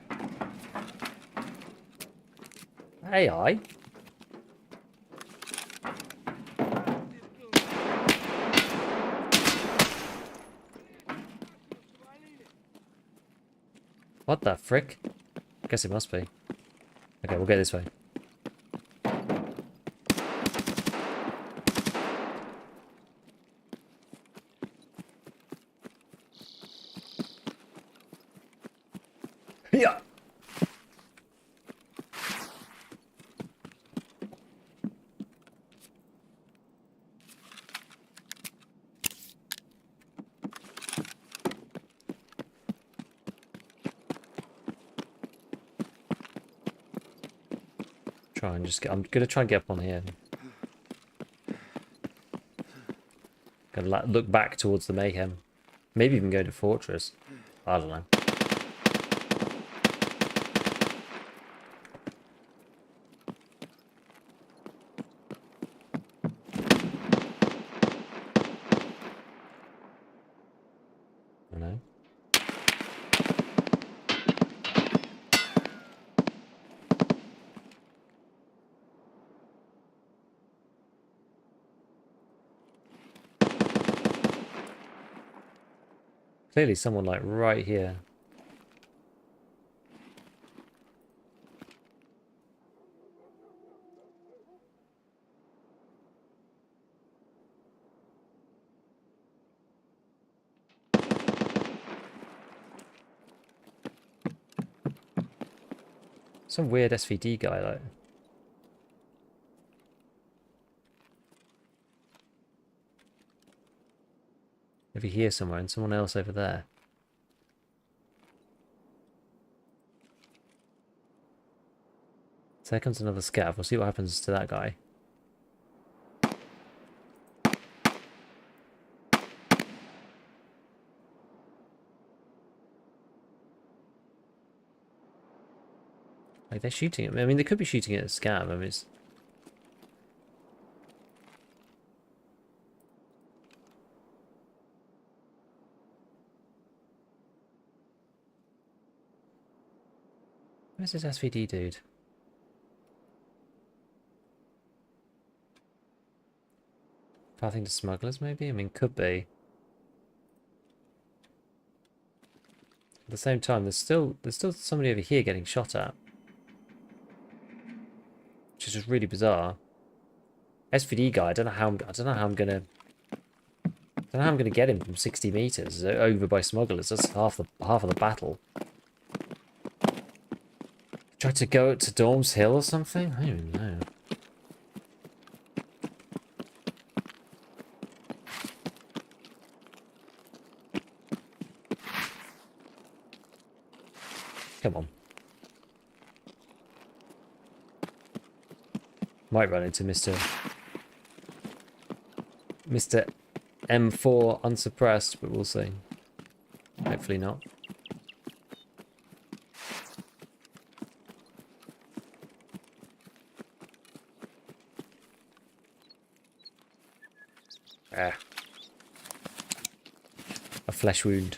AI? What the frick? I guess it must be. Okay, we'll go this way. Yeah. Try and just get. I'm gonna try and get up on here. Gonna look back towards the mayhem. Maybe even go to fortress. I don't know. I don't know. Clearly someone like right here. Some weird SVD guy like. Over here somewhere and someone else over there. So there comes another scav. We'll see what happens to that guy. Like they're shooting at me. I mean, they could be shooting at a scav. I mean, it's... Where's this SVD dude? Pathing to smugglers, maybe? I mean, could be. At the same time, there's still somebody over here getting shot at. Which is just really bizarre. SVD guy, I don't know how I'm gonna get him from 60 meters over by smugglers. That's half of the battle. Try to go to Dorms Hill or something? I don't even know. Come on. Might run into Mr. M4 unsuppressed, but we'll see. Hopefully not. Ah. A flesh wound.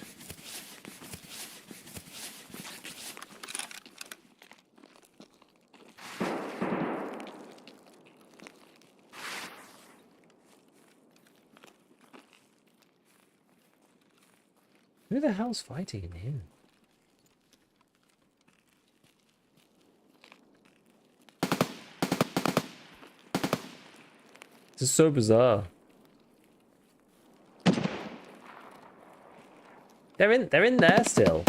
Who the hell's fighting in here? This is so bizarre. They're in there still.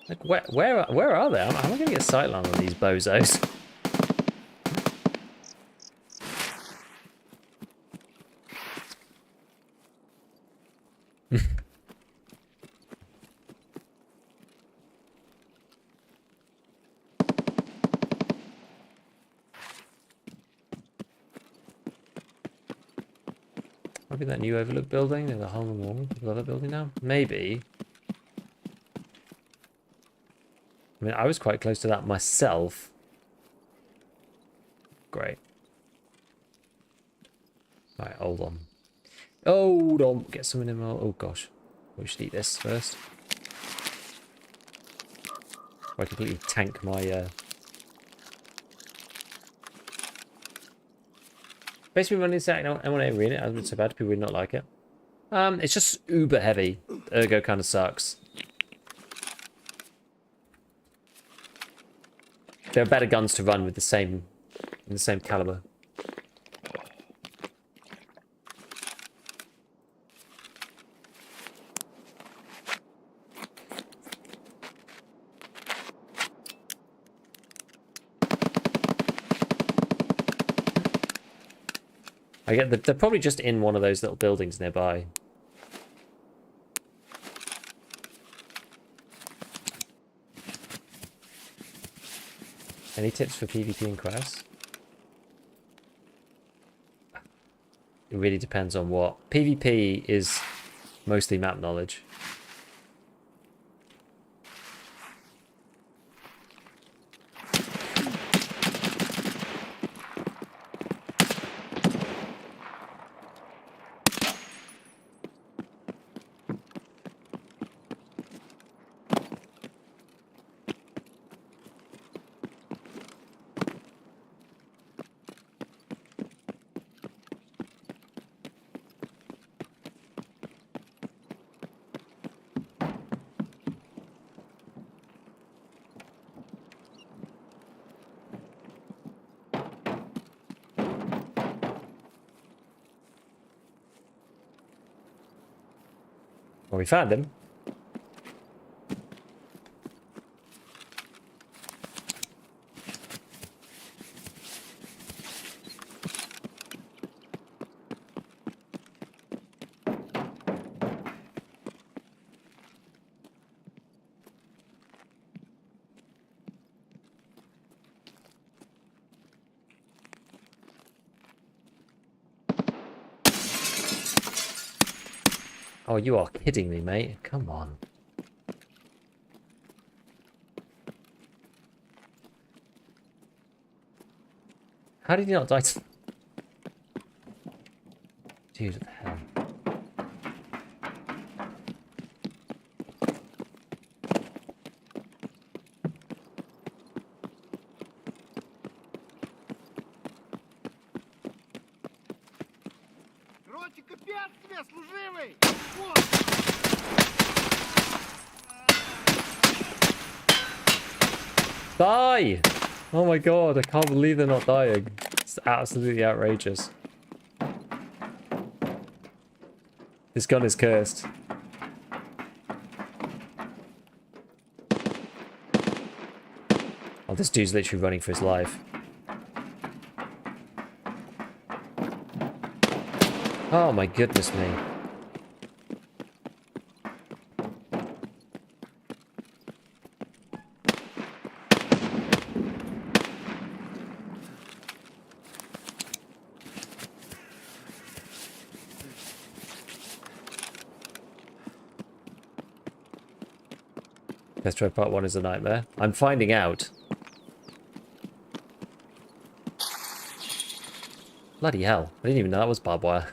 Like where are they? How am I gonna get a sightline on these bozos? Maybe that new overlook building in the hole in the wall. The other building now? Maybe. I mean, I was quite close to that myself. Great. Right, hold on. Hold on. Get someone in. Oh gosh. We should eat this first. I completely tank my. Basically, running this M1A arena hasn't been so bad. People would not like it. It's just uber heavy. Ergo kind of sucks. There are better guns to run with the same caliber. I get they're probably just in one of those little buildings nearby. Any tips for PvP and quests? It really depends on what. PvP is mostly map knowledge. Well, we found him. Oh, you are kidding me, mate. Come on. How did you not die? Dude, what the hell? Die! Oh my god, I can't believe they're not dying. It's absolutely outrageous. This gun is cursed. Oh, this dude's literally running for his life. Oh my goodness me. Let's try part 1 is a nightmare. I'm finding out. Bloody hell. I didn't even know that was barbed wire.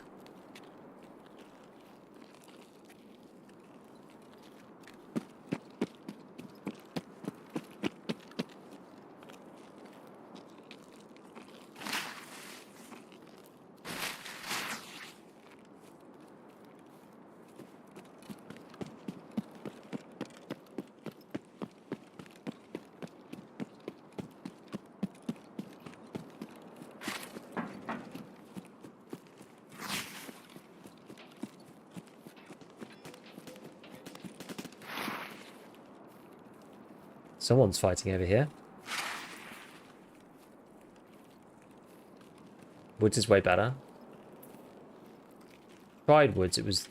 Someone's fighting over here. Woods is way better. Tried woods, it was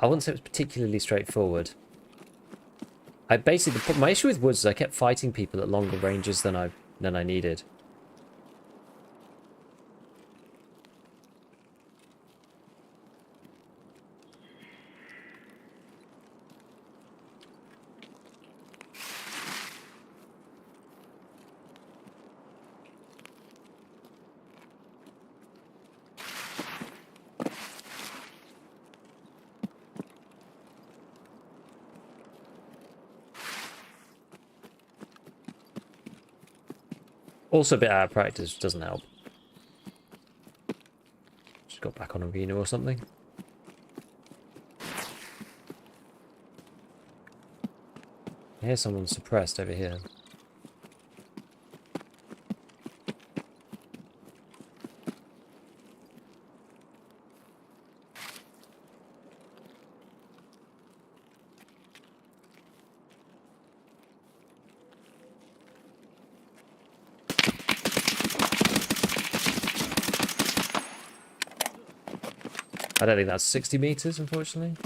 I wouldn't say it was particularly straightforward. I basically, my issue with woods is I kept fighting people at longer ranges than I needed. Also a bit out of practice, which doesn't help. Just got back on arena or something. I hear someone suppressed over here. I don't think that's 60 meters, unfortunately.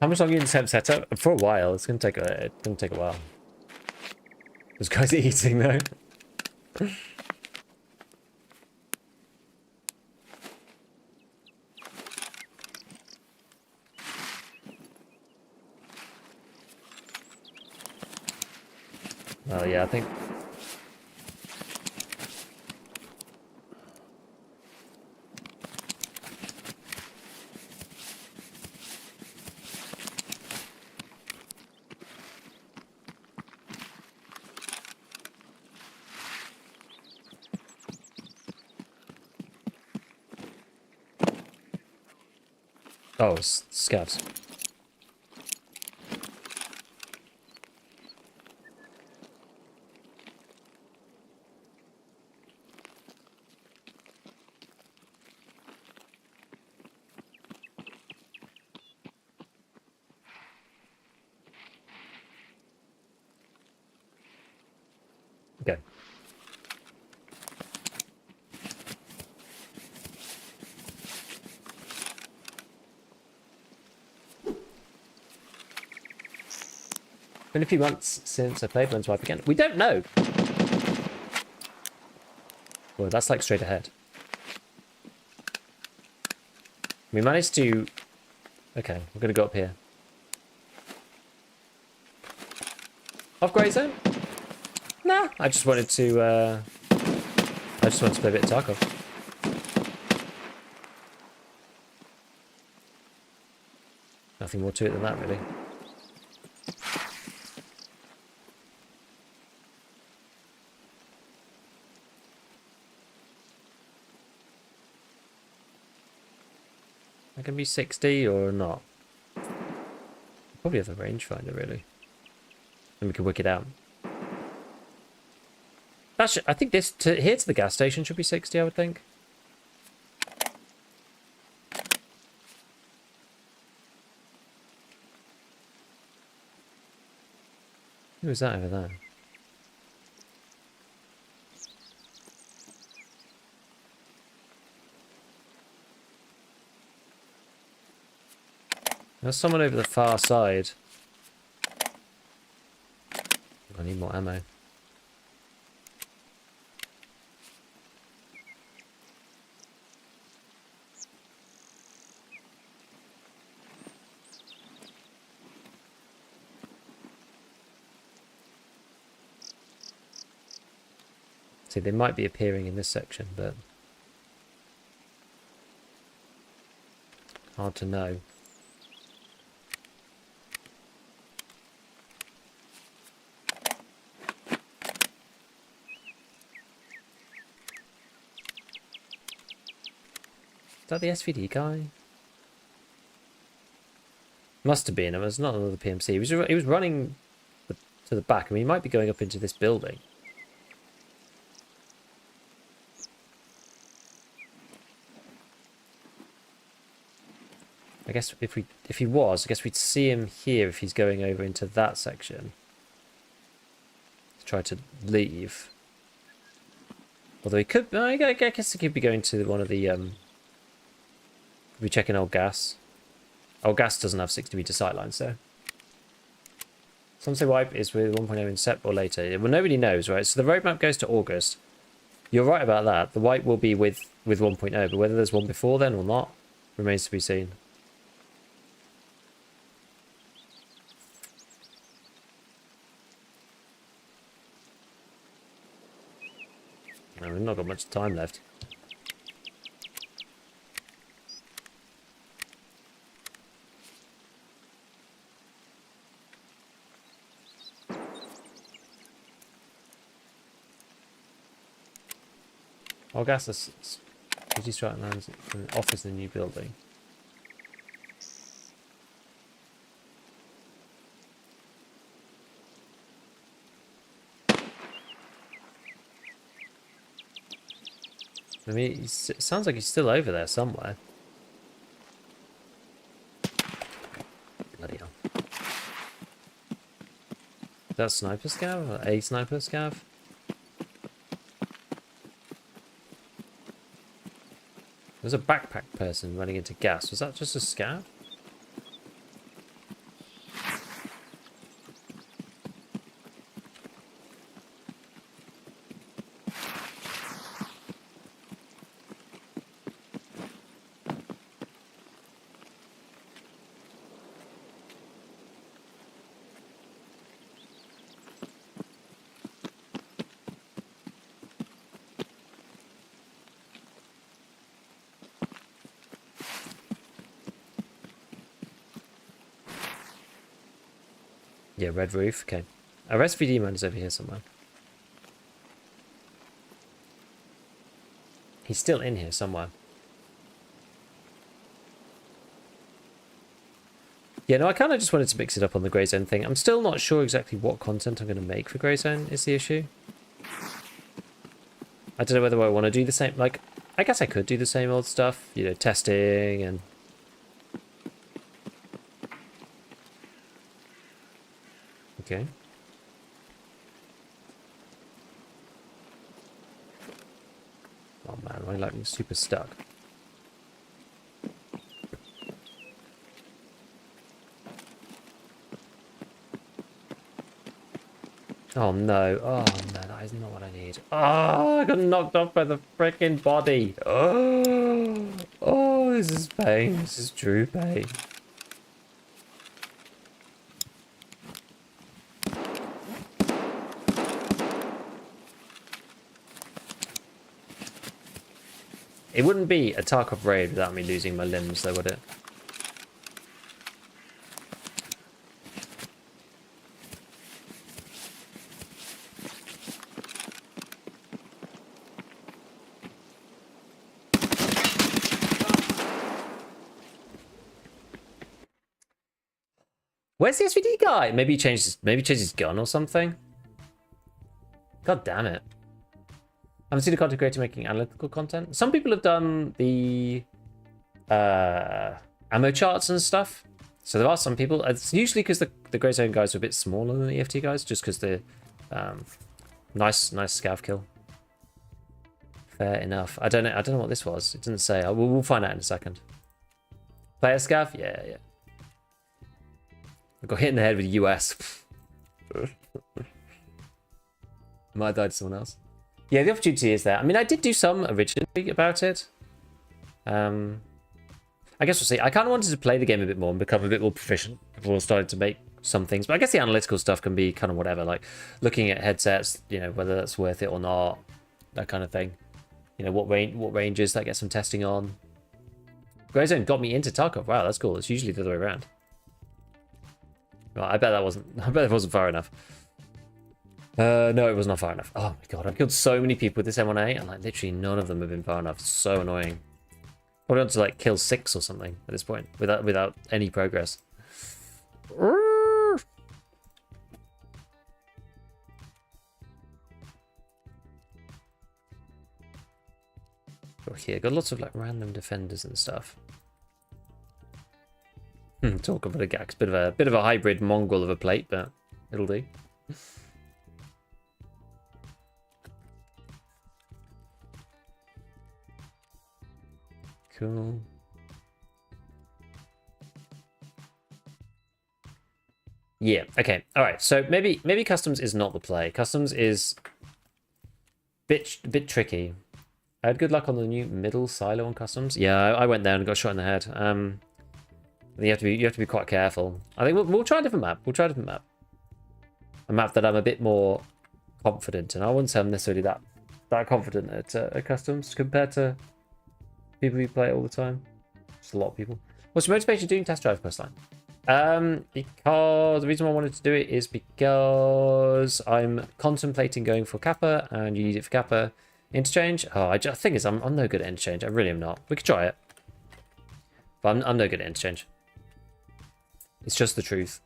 How much longer you can set up? For a while. It's gonna take a while. Those guys are eating though. Oh yeah, I think. Oh, scavs. Okay. Been a few months since I played Lens Wipe again. We don't know. Well, that's like straight ahead. We managed to... Okay, we're going to go up here. Off grey zone? Nah, I just wanted to play a bit of Tarkov. Nothing more to it than that, really. That can be 60 or not. Probably have a rangefinder, really. And we can work it out. That should, I think this here to the gas station should be 60, I would think. Who is that over there? There's someone over the far side. I need more ammo. See, they might be appearing in this section, but hard to know. Is that the SVD guy? Must have been. It was not another PMC. He was running to the back. I mean, he might be going up into this building. guess if he was, I guess we'd see him here if he's going over into that section. To try to leave. Although he could, I guess he could be going to one of the, be checking old gas. Old gas doesn't have 60-meter sightlines, so. Some say wipe is with 1.0 in Sep or later. Well, nobody knows, right? So the roadmap goes to August. You're right about that. The wipe will be with 1.0, but whether there's one before then or not remains to be seen. No, we've not got much time left. I'll gas this. Did you strike lands in an office in a new building? I mean, it sounds like he's still over there somewhere. Bloody hell. Is that sniper scav? Or a sniper scav? There's a backpack person running into gas. Was that just a scav? Yeah, red roof. Okay. Our SVD man is over here somewhere. He's still in here somewhere. Yeah, no, I kind of just wanted to mix it up on the Grey Zone thing. I'm still not sure exactly what content I'm going to make for Grey Zone is the issue. I don't know whether I want to do the same. Like, I guess I could do the same old stuff. You know, testing and... Okay. Oh man, am I like super stuck? Oh no, oh no, that is not what I need. Oh, I got knocked off by the freaking body. Oh, oh, this is pain. This is true pain. It wouldn't be a Tarkov raid without me losing my limbs, though, would it? Where's the SVD guy? Maybe he changed his gun or something. God damn it. I haven't seen a content creator making analytical content. Some people have done the ammo charts and stuff. So there are some people. It's usually because the Grey Zone guys are a bit smaller than the EFT guys, just because they're nice scav kill. Fair enough. I don't know what this was. It didn't say. We'll find out in a second. Player scav? Yeah. I got hit in the head with US. Might have died to someone else. Yeah, the opportunity is there. I mean, I did do some originally about it. I guess we'll see. I kind of wanted to play the game a bit more and become a bit more proficient before I started to make some things. But I guess the analytical stuff can be kind of whatever, like looking at headsets, you know, whether that's worth it or not, that kind of thing. You know, what ranges that get some testing on. Grey Zone got me into Tarkov. Wow, that's cool. It's usually the other way around. Well, I bet it wasn't far enough. No, it was not far enough. Oh my god, I've killed so many people with this M1A, and like literally none of them have been far enough. It's so annoying. Probably want to like kill 6 or something at this point without any progress. Oh, here, got lots of like random defenders and stuff. Talk about a gax. Bit of a hybrid mongrel of a plate, but it'll do. Cool. Yeah, okay. Alright, so maybe customs is not the play. Customs is bit tricky. I had good luck on the new middle silo on customs. Yeah, I went there and got shot in the head. You have to be quite careful. I think we'll try a different map. We'll try a different map. A map that I'm a bit more confident in. I wouldn't say I'm necessarily that confident at customs compared to people who play it all the time. Just a lot of people. What's your motivation doing test drive questline? Because the reason why I wanted to do it is because I'm contemplating going for Kappa, and you need it for Kappa interchange. Oh, I think is I'm no good at interchange. I really am not. We could try it, but I'm no good at interchange. It's just the truth.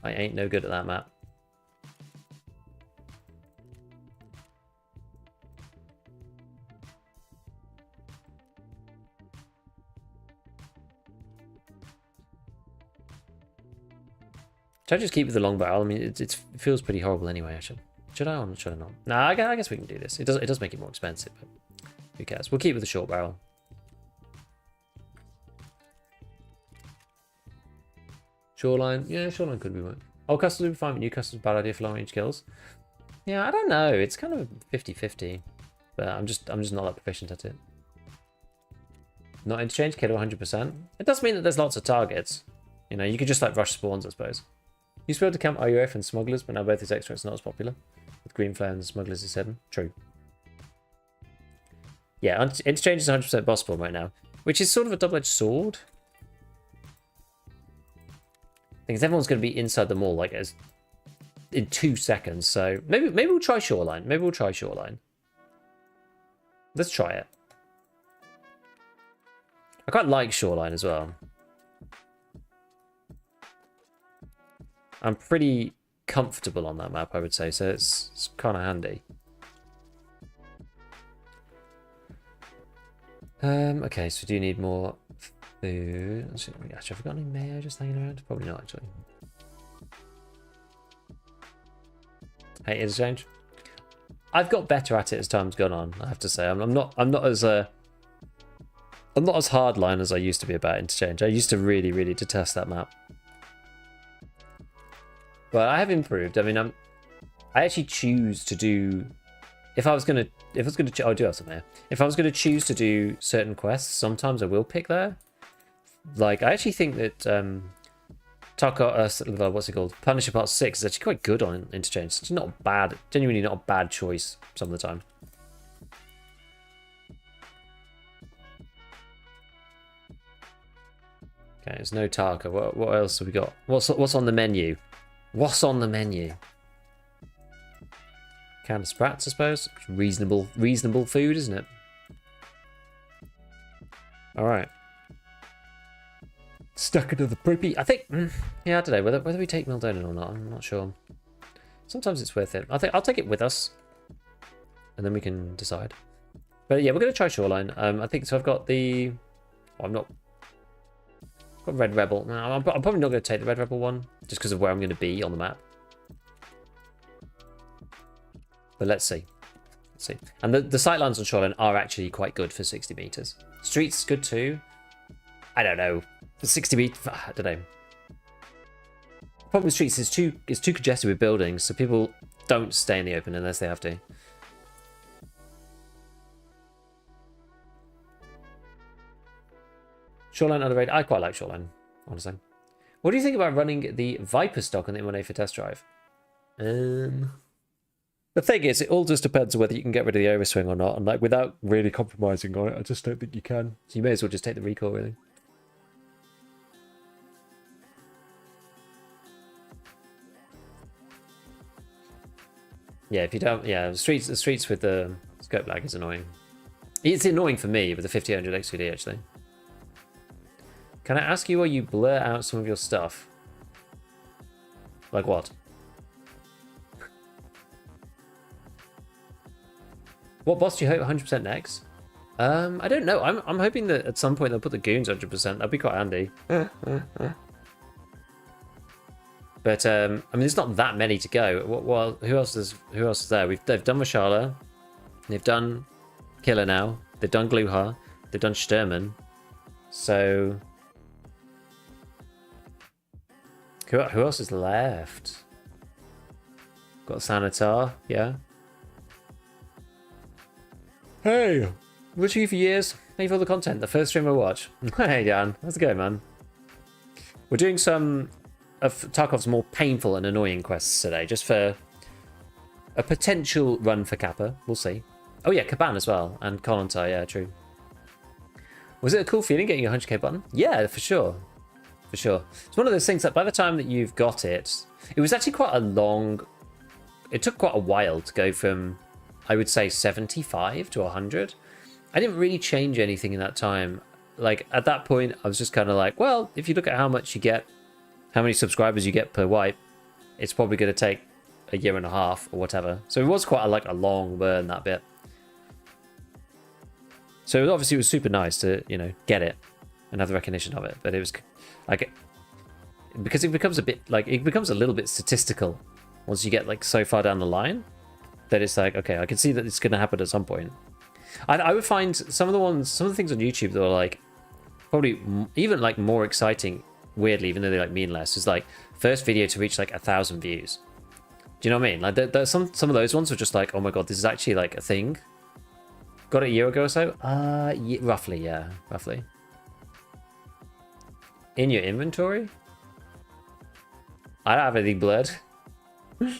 I ain't no good at that map. Should I just keep with the long barrel? I mean, it feels pretty horrible anyway. Should I or should I not? Nah, I guess we can do this. It does make it more expensive, but who cares? We'll keep with the short barrel. Shoreline, yeah, Shoreline could be work. Oh, customs would be fine, but new customs bad idea for long range kills. Yeah, I don't know. It's kind of 50-50, but I'm just not that proficient at it. Not interchange, kill 100%. It does mean that there's lots of targets. You know, you could just like rush spawns, I suppose. You used to be able to camp RUF and smugglers, but now both these extracts are not as popular. With green flare and smugglers is 7. True. Yeah, interchange is 100% boss spawn right now, which is sort of a double-edged sword. Because everyone's going to be inside the mall like as in 2 seconds. So maybe we'll try Shoreline. Maybe we'll try Shoreline. Let's try it. I quite like Shoreline as well. I'm pretty comfortable on that map, I would say, so it's kind of handy. Okay, so do you need more food? Actually, have I got any mayo just hanging around? Probably not, actually. Hey, interchange. I've got better at it as time's gone on, I have to say. I'm not as hardline as I used to be about interchange. I used to really detest that map. But I have improved. I mean, I actually choose to do. If I was gonna, I do have some there. If I was gonna choose to do certain quests, sometimes I will pick there. Like I actually think that Tarkov, what's it called? Punisher Part 6 is actually quite good on interchange. It's not bad, genuinely not a bad choice some of the time. Okay, there's no Tarkov. What else have we got? What's on the menu? What's on the menu? Can of sprats, I suppose. Reasonable food, isn't it? All right. Stuck into the preppy. I think, yeah, I don't know whether we take Mildonin or not. I'm not sure. Sometimes it's worth it. I think I'll take it with us, and then we can decide. But yeah, we're gonna try Shoreline. I think so. I've got the. Oh, I've got Red Rebel. No, I'm probably not going to take the Red Rebel one, just because of where I'm going to be on the map. But let's see. Let's see. And the sightlines on Shoreline are actually quite good for 60 meters. Streets good too. I don't know. For 60 meters, I don't know. The problem with streets is it's too congested with buildings, so people don't stay in the open unless they have to. Shoreline underrated. I quite like Shoreline, honestly. What do you think about running the Viper stock on the M1A for test drive? The thing is, it all just depends on whether you can get rid of the overswing or not, and like without really compromising on it, I just don't think you can. So you may as well just take the recoil, really. Yeah, if you don't, yeah, the streets with the scope lag is annoying. It's annoying for me with the 5000 XQD actually. Can I ask you why you blur out some of your stuff? Like what? What boss do you hope 100% next? I don't know. I'm hoping that at some point they'll put the goons 100%. That'd be quite handy. But I mean, there's not that many to go. Well, who else is there? They've done Mashallah, they've done Killer now, they've done Gluha, they've done Sturman. So who else is left? Got Sanitar, yeah. Hey, watching you for years. Thank you for all the content. The first stream I watch. Hey Dan, how's it going, man? We're doing some of Tarkov's more painful and annoying quests today, just for a potential run for Kappa. We'll see. Oh yeah, Kaban as well, and Kollontai, yeah, true. Was it a cool feeling getting a 100k button? Yeah, for sure. For sure. It's one of those things that by the time that you've got it, it was actually quite a long... It took quite a while to go from, I would say, 75 to 100. I didn't really change anything in that time. Like, at that point, I was just kind of like, well, if you look at how much you get, how many subscribers you get per wipe, it's probably going to take a year and a half or whatever. So it was quite a long burn, that bit. So obviously it was super nice to, you know, get it and have the recognition of it. But it was like, because it becomes a bit like, it becomes a little bit statistical once you get like so far down the line that it's like, okay, I can see that it's going to happen at some point. I would find some of the things on YouTube that are like probably even like more exciting, weirdly, even though they like mean less, is like first video to reach like 1,000 views. Do you know what I mean? Like there's some of those ones were just like, oh my god, this is actually like a thing. Got it a year ago or so? Yeah, roughly, yeah, roughly. In your inventory? I don't have anything blurred. I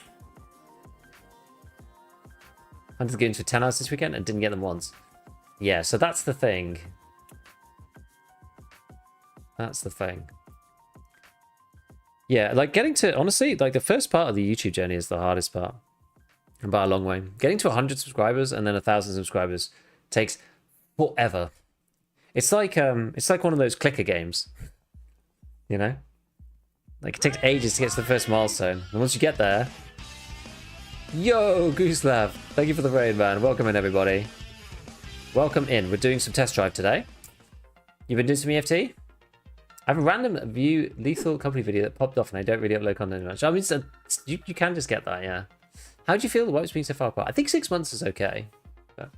had to get into 10 hours this weekend and didn't get them once. Yeah, so that's the thing. That's the thing. Yeah, like getting to, honestly, like the first part of the YouTube journey is the hardest part. And by a long way. Getting to 100 subscribers and then 1,000 subscribers takes forever. It's like one of those clicker games. You know? Like it takes ages to get to the first milestone. And once you get there... Yo, Goose Lab! Thank you for the raid, man. Welcome in, everybody. Welcome in. We're doing some test drive today. You've been doing some EFT? I have a random view lethal company video that popped off and I don't really upload content much. I mean, you can just get that, yeah. How do you feel the wipes being so far apart? I think 6 months is okay. But...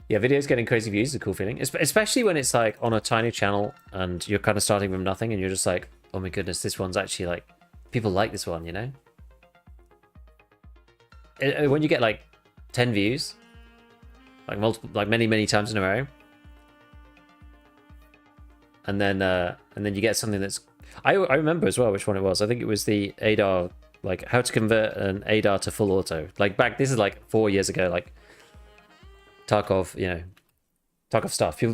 Yeah, videos getting crazy views is a cool feeling. Especially when it's like on a tiny channel and you're kind of starting from nothing and you're just like, oh my goodness, this one's actually like, people like this one, you know? When you get like 10 views, like multiple, like many times in a row, and then you get something that's, I remember as well which one it was. I think it was the ADAR, like how to convert an ADAR to full auto. Like back, this is like 4 years ago, like Tarkov, you know, Tarkov stuff. People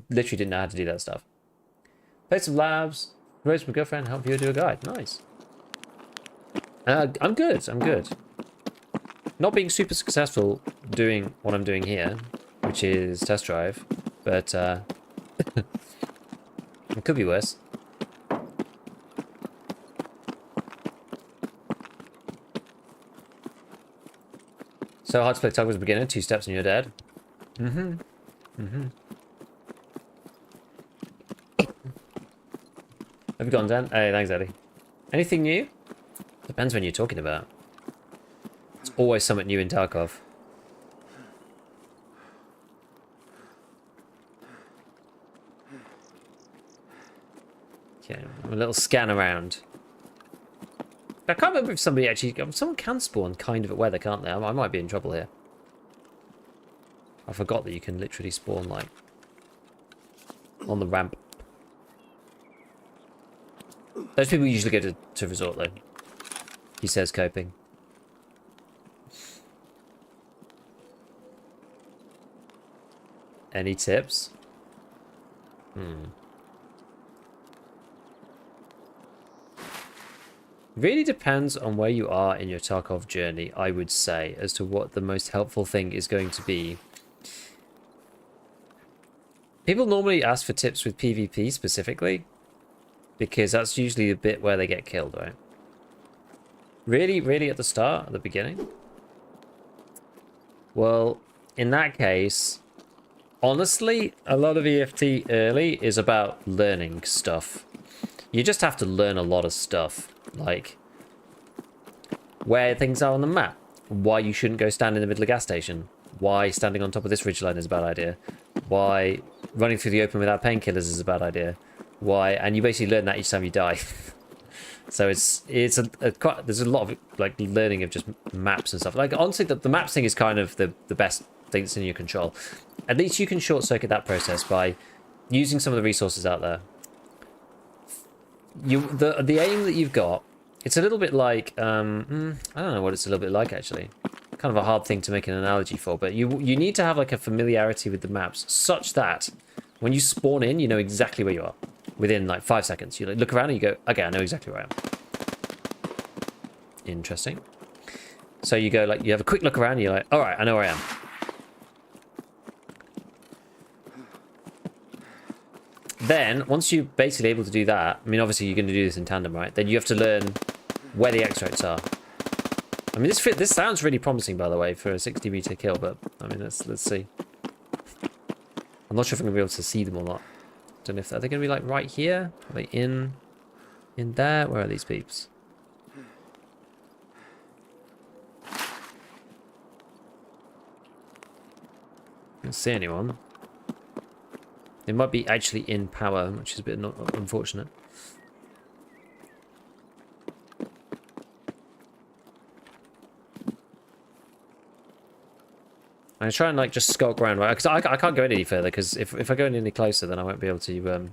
literally didn't know how to do that stuff. Played some labs. Rose, my girlfriend, help you do a guide. Nice. I'm good. Not being super successful doing what I'm doing here, which is test drive, but it could be worse. So hard to play Tarkov as a beginner, 2 steps and you're dead. Have you gone, Dan? Hey, thanks, Eddie. Anything new? Depends when you're talking about. It's always something new in Tarkov. Okay, a little scan around. I can't remember if somebody actually... Someone can spawn kind of at weather, can't they? I might be in trouble here. I forgot that you can literally spawn, like, on the ramp. Those people usually go to resort, though. He says coping. Any tips? Really depends on where you are in your Tarkov journey, I would say, as to what the most helpful thing is going to be. People normally ask for tips with PvP specifically, because that's usually the bit where they get killed, right? Really at the start, at the beginning? Well, in that case, honestly, a lot of EFT early is about learning stuff. You just have to learn a lot of stuff, like where things are on the map, why you shouldn't go stand in the middle of a gas station, why standing on top of this ridgeline is a bad idea, why running through the open without painkillers is a bad idea, why, and you basically learn that each time you die. So it's quite, there's a lot of like learning of just maps and stuff. Like honestly, the maps thing is kind of the best thing that's in your control. At least you can short circuit that process by using some of the resources out there. The aim that you've got, it's a little bit like I don't know what it's a little bit like actually. Kind of a hard thing to make an analogy for, but you need to have like a familiarity with the maps such that when you spawn in, you know exactly where you are within like 5 seconds. You like, look around and you go, okay, I know exactly where I am. Interesting. So you go like, you have a quick look around and you're like, all right, I know where I am. Then, once you're basically able to do that, I mean, obviously you're going to do this in tandem, right? Then you have to learn where the extracts are. I mean, this sounds really promising, by the way, for a 60-meter kill, but, I mean, let's see. I'm not sure if I'm going to be able to see them or not. Don't know if, are they going to be, like, right here? Are they in there? Where are these peeps? I don't see anyone. They might be actually in power, which is a bit unfortunate. I'm trying to like just skulk around, right? Because I can't go any further. Because if I go any closer, then I won't be able to.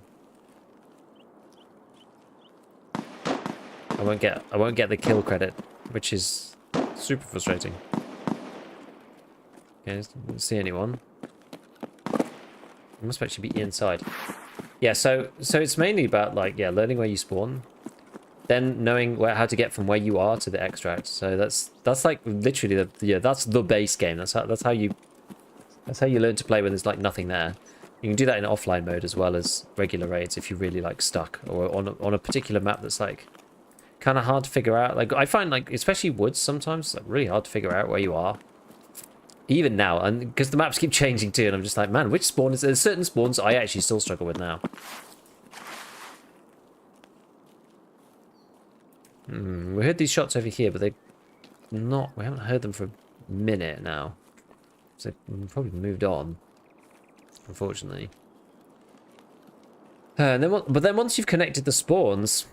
I won't get the kill credit, which is super frustrating. Okay, don't see anyone. I must actually be inside. Yeah, so it's mainly about like learning where you spawn, then knowing how to get from where you are to the extract. So that's like literally that's the base game. That's how you learn to play when there's like nothing there. You can do that in offline mode as well as regular raids if you're really like stuck or on a particular map that's like kind of hard to figure out. Like I find like especially woods sometimes it's like really hard to figure out where you are. Even now, and because the maps keep changing too, and I'm just like, man, which spawn is there? There's certain spawns I actually still struggle with now. We heard these shots over here, but we haven't heard them for a minute now. So they've probably moved on, unfortunately. But then once you've connected the spawns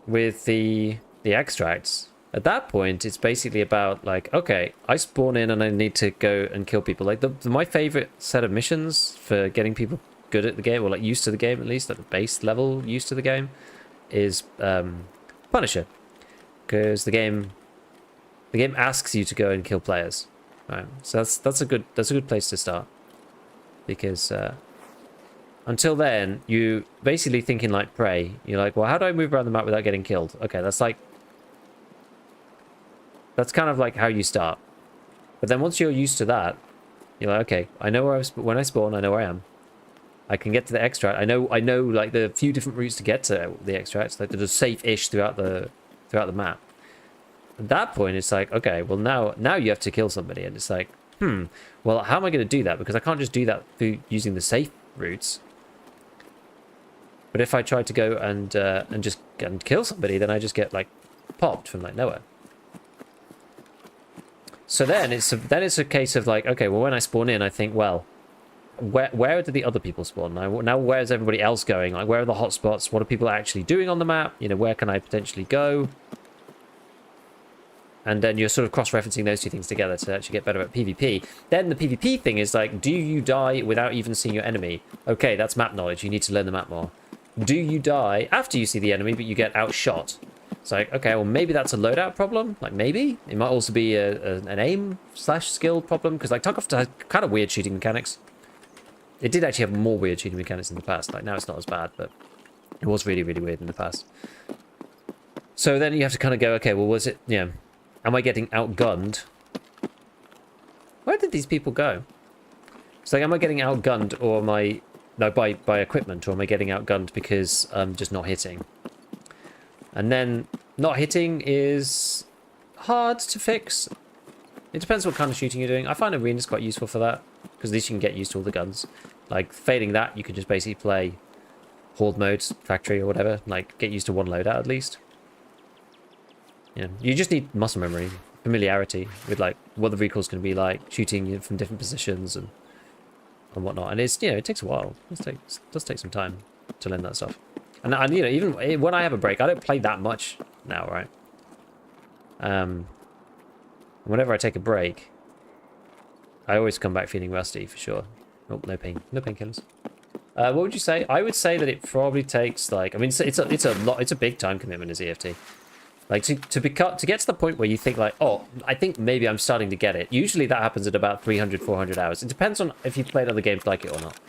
with the extracts, at that point, it's basically about like, okay, I spawn in and I need to go and kill people. Like my favorite set of missions for getting people good at the game, or like used to the game at least, at the base level used to the game, is Punisher, because the game asks you to go and kill players. Right, so that's a good place to start, because until then you basically thinking like Prey. You're like, well, how do I move around the map without getting killed? Okay, that's kind of like how you start. But then once you're used to that, you're like, okay, I know where when I spawn, I know where I am. I can get to the extract. I know like the few different routes to get to the extracts. Like they're safe-ish throughout the map. At that point, it's like, okay, well now you have to kill somebody, and it's like, well, how am I going to do that? Because I can't just do that through using the safe routes. But if I try to go and just kill somebody, then I just get like popped from like nowhere. So then it's a case of like, okay, well, when I spawn in, I think, well, where do the other people spawn? Now where's everybody else going? Like, where are the hotspots? What are people actually doing on the map? You know, where can I potentially go? And then you're sort of cross-referencing those two things together to actually get better at PvP. Then the PvP thing is like, do you die without even seeing your enemy? Okay, that's map knowledge. You need to learn the map more. Do you die after you see the enemy, but you get outshot? It's like, okay, well, maybe that's a loadout problem. Like, maybe. It might also be an aim/skill problem, because, like, Tarkov has kind of weird shooting mechanics. It did actually have more weird shooting mechanics in the past. Like, now it's not as bad, but it was really, really weird in the past. So then you have to kind of go, okay, well, was it, am I getting outgunned? Where did these people go? It's like, am I getting outgunned, or am I, no, by equipment, or am I getting outgunned because I'm just not hitting? And then not hitting is hard to fix. It depends what kind of shooting you're doing. I find arena's quite useful for that. because at least you can get used to all the guns. Like, failing that, you can just basically play horde modes, factory or whatever. Like, get used to one loadout at least. Yeah, you just need muscle memory, familiarity with like what the recoil's going to be like, shooting from different positions and whatnot. And it's, you know, it takes a while. It does take some time to learn that stuff. And you know, even when I have a break, I don't play that much now, right? Whenever I take a break, I always come back feeling rusty for sure. Oh, no painkillers. What would you say? I would say that it probably takes like, I mean, it's a big time commitment as EFT. Like to get to the point where you think like, oh, I think maybe I'm starting to get it. Usually that happens at about 300, 400 hours. It depends on if you've played other games like it or not.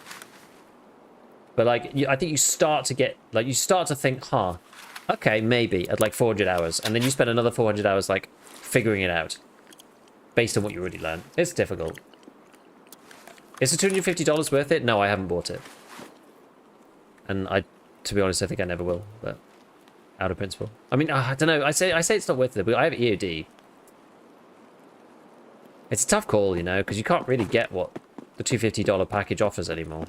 But like, I think you start to get, like, you start to think, huh, okay, maybe at like 400 hours. And then you spend another 400 hours like figuring it out based on what you already learned. It's difficult. Is the $250 worth it? No, I haven't bought it. And to be honest, I think I never will, but out of principle. I mean, I don't know. I say it's not worth it, but I have EOD. It's a tough call, you know, because you can't really get what the $250 package offers anymore,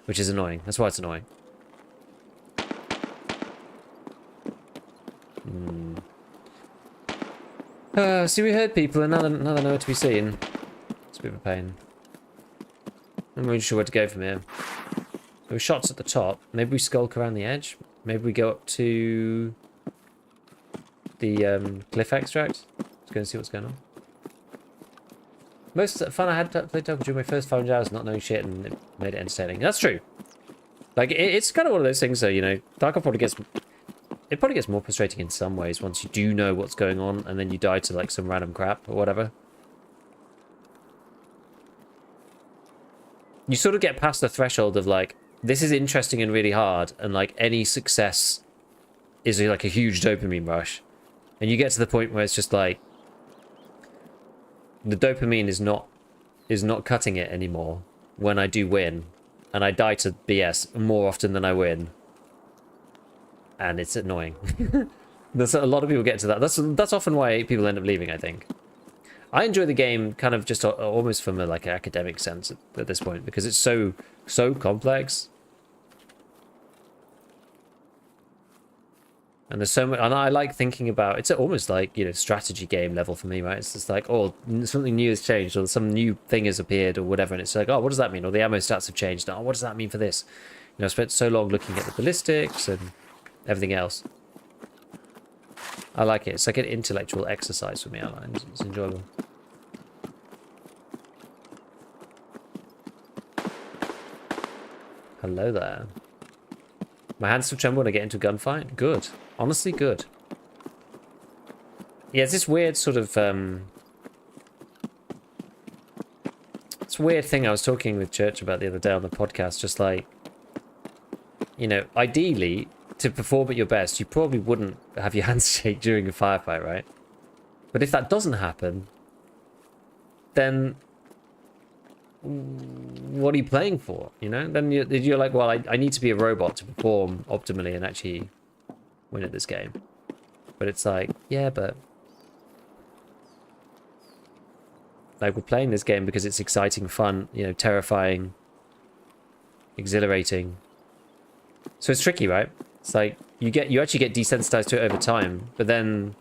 which is annoying. That's why it's annoying. See, we heard people, another nowhere to be seen. It's a bit of a pain. I'm not really sure where to go from here. There were shots at the top. Maybe we skulk around the edge. Maybe we go up to the cliff extract. Let's go and see what's going on. Most fun I had to play Tarkov during my first 500 hours not knowing shit, and it made it entertaining. That's true. Like, it's kind of one of those things, though, you know. Tarkov probably gets more frustrating in some ways once you do know what's going on, and then you die to, like, some random crap or whatever. You sort of get past the threshold of, like, this is interesting and really hard, and like any success is like a huge dopamine rush, and you get to the point where it's just like the dopamine is not cutting it anymore when I do win, and I die to BS more often than I win, and it's annoying. There's a lot of people get to that. That's often why people end up leaving, I think. I enjoy the game kind of just almost from a like academic sense at this point, because it's so complex. And there's so much, and I like thinking about, it's almost like, you know, strategy game level for me, right? It's just like, oh, something new has changed, or some new thing has appeared, or whatever, and it's like, oh, what does that mean? Or the ammo stats have changed. Oh, what does that mean for this? You know, I spent so long looking at the ballistics and everything else. I like it. It's like an intellectual exercise for me. It's enjoyable. Hello there. My hands still tremble when I get into a gunfight. Good. Honestly, good. Yeah, it's this weird sort of it's a weird thing I was talking with Church about the other day on the podcast. Just like, you know, ideally, to perform at your best, you probably wouldn't have your hands shake during a firefight, right? But if that doesn't happen, then what are you playing for? You know, then you're like, well, I need to be a robot to perform optimally and actually win at this game. But it's like, yeah, but like, we're playing this game because it's exciting, fun, you know, terrifying, exhilarating. So it's tricky, right? It's like you actually get desensitized to it over time, but then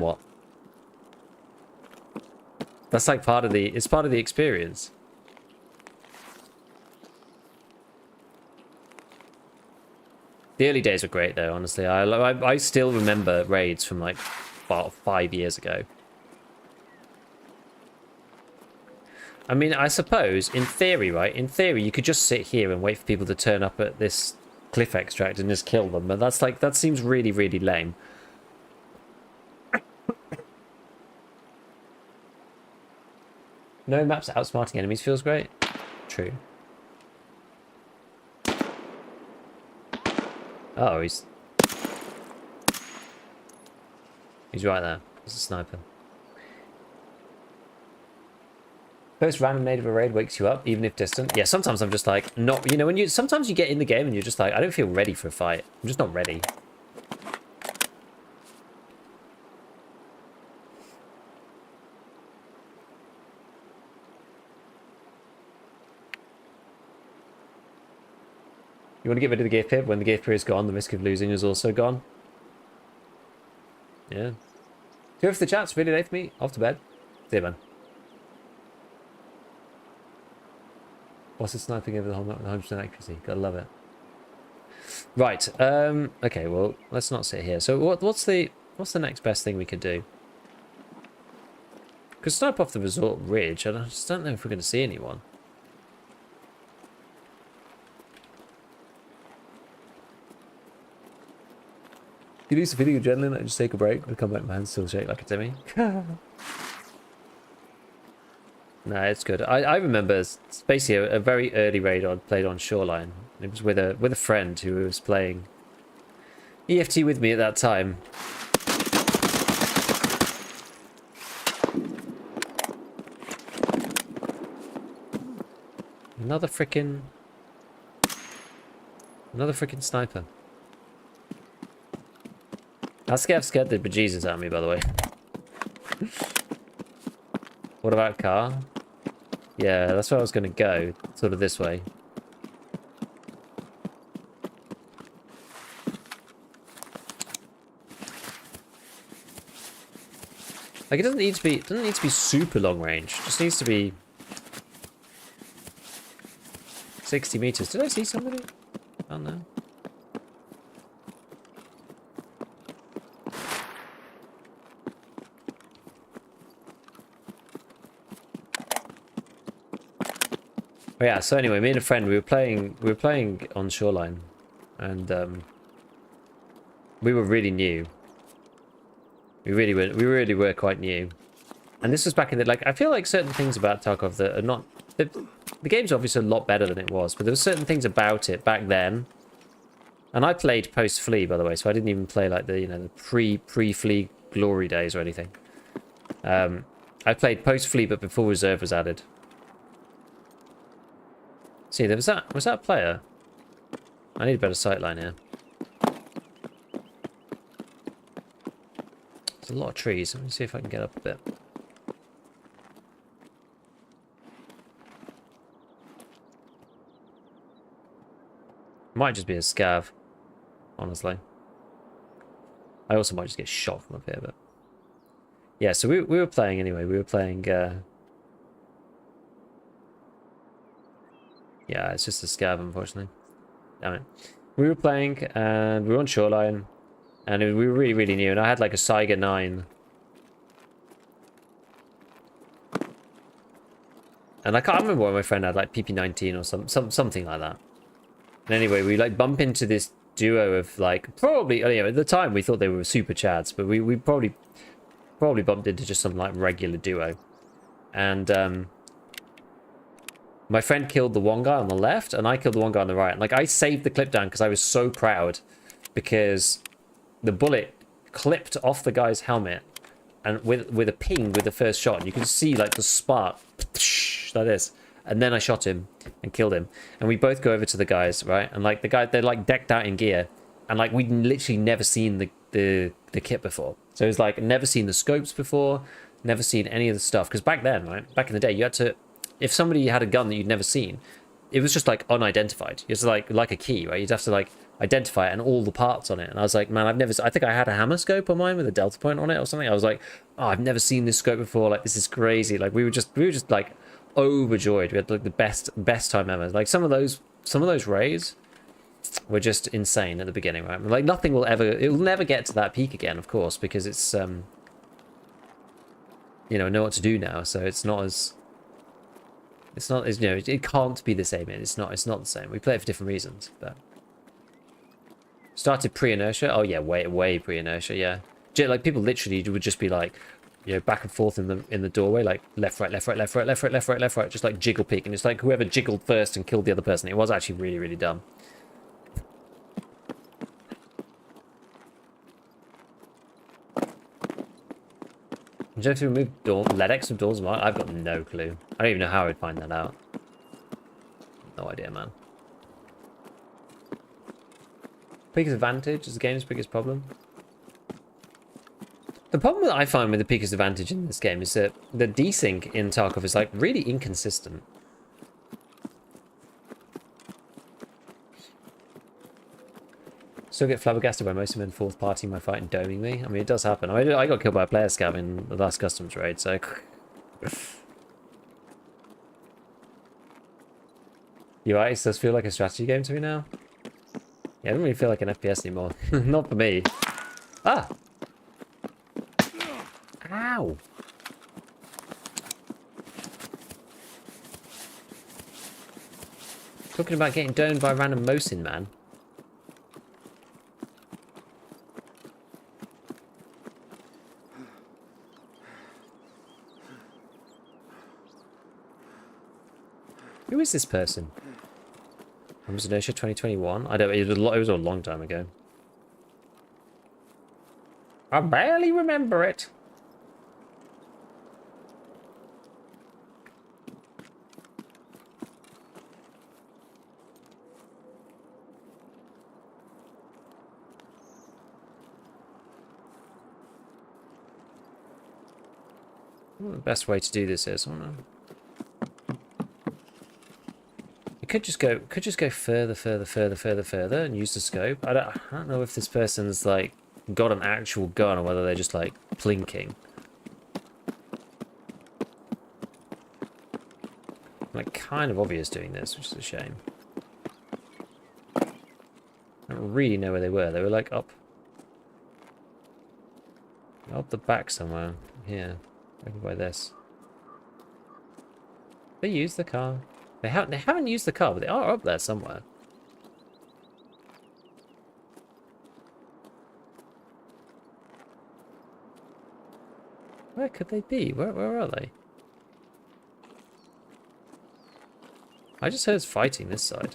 what? That's like it's part of the experience. The early days were great though, honestly. I still remember raids from like about 5 years ago. I mean, I suppose in theory, right? In theory, you could just sit here and wait for people to turn up at this cliff extract and just kill them, but that seems really, really lame. No maps outsmarting enemies feels great. True. Oh, he's right there. There's a sniper. First random nade of a raid wakes you up, even if distant. Yeah, sometimes I'm just like, not, you know, sometimes you get in the game and you're just like, I don't feel ready for a fight. I'm just not ready. You want to get rid of the gift pip? When the gift pip is gone, the risk of losing is also gone. Yeah. Two of the chat's really late for me. Off to bed. See you, man. What's the sniping over the 100% accuracy? Gotta love it. Right. Okay. Well, let's not sit here. So what's the next best thing we could do? Could snipe off the resort ridge. I just don't know if we're going to see anyone. You do some video adrenaline and just take a break. I come back, my hands still shake like a Timmy. No, it's good. I remember it's basically a very early raid I played on Shoreline. It was with a friend who was playing EFT with me at that time. Another freaking sniper. That scared the bejesus out of me, by the way. What about car? Yeah, that's where I was going to go. Sort of this way. Like, it doesn't need to be super long range. It just needs to be 60 meters. Did I see somebody? I don't know. Oh yeah, so anyway, me and a friend, we were playing on Shoreline, and we were really new. We really were quite new. And this was back in the, like, I feel like certain things about Tarkov that are not, the game's obviously a lot better than it was, but there were certain things about it back then. And I played post-Flea, by the way, so I didn't even play like the, you know, the pre-Flea glory days or anything. I played post-Flea, but before Reserve was added. See, there was that a player? I need a better sightline here. There's a lot of trees. Let me see if I can get up a bit. Might just be a scav, honestly. I also might just get shot from up here, but yeah. So we were playing anyway. We were playing. Yeah, it's just a scav, unfortunately. Damn it. We were playing, and we were on Shoreline, and we were really new, and I had like a Saiga 9. And I can't remember what my friend had, like PP19 or something like that. And anyway, we like bump into this duo of like, probably, you know, at the time we thought they were super chads, but we probably bumped into just some like regular duo. And my friend killed the one guy on the left, and I killed the one guy on the right. And like, I saved the clip down because I was so proud, because the bullet clipped off the guy's helmet, and with a ping with the first shot, and you can see like the spark like this. And then I shot him and killed him. And we both go over to the guys, right? And like the guy, they're like decked out in gear, and like we'd literally never seen the kit before. So it's like never seen the scopes before, never seen any of the stuff. Because back then, right, back in the day, you had to, if somebody had a gun that you'd never seen, it was just like unidentified. It's like a key, right? You'd have to like identify it and all the parts on it. And I was like, man, I think I had a hammer scope on mine with a delta point on it or something. I was like, oh, I've never seen this scope before. Like, this is crazy. Like, we were just like overjoyed. We had like the best time ever. Like some of those raids were just insane at the beginning, right? Like nothing will ever, it will never get to that peak again, of course, because it's you know what to do now. So it's not as you know, it can't be the same. It's not the same. We play it for different reasons, but started pre-inertia. Oh yeah, way pre-inertia. Yeah, like people literally would just be like, you know, back and forth in the doorway, like left, right, left, right, left, right, left, right, left, right, left, right, just like jiggle peek, and it's like whoever jiggled first and killed the other person. It was actually really dumb. Do you have to remove LEDX from doors? I've got no clue. I don't even know how I'd find that out. No idea, man. Biggest advantage is the game's biggest problem. The problem that I find with the biggest advantage in this game is that the desync in Tarkov is like really inconsistent. still get flabbergasted by most of men fourth partying my fight and doming me. I mean, it does happen. I mean, I got killed by a player scav in the last customs raid, so... UI does feel like a strategy game to me now. Yeah, it doesn't really feel like an FPS anymore. Not for me. Ah! Ow! Talking about getting domed by a random Mosin, man. Who is this person? I was Inertia 2021. I don't. It was a long time ago. I barely remember it. What the best way to do this is, I don't know. It could just go further, and use the scope. I don't know if this person's like got an actual gun or whether they're just like plinking. Like kind of obvious doing this, which is a shame. I don't really know where they were. They were like up the back somewhere. Here, over by this. They used the car. They haven't used the car, but they are up there somewhere. Where could they be? Where are they? I just heard fighting this side.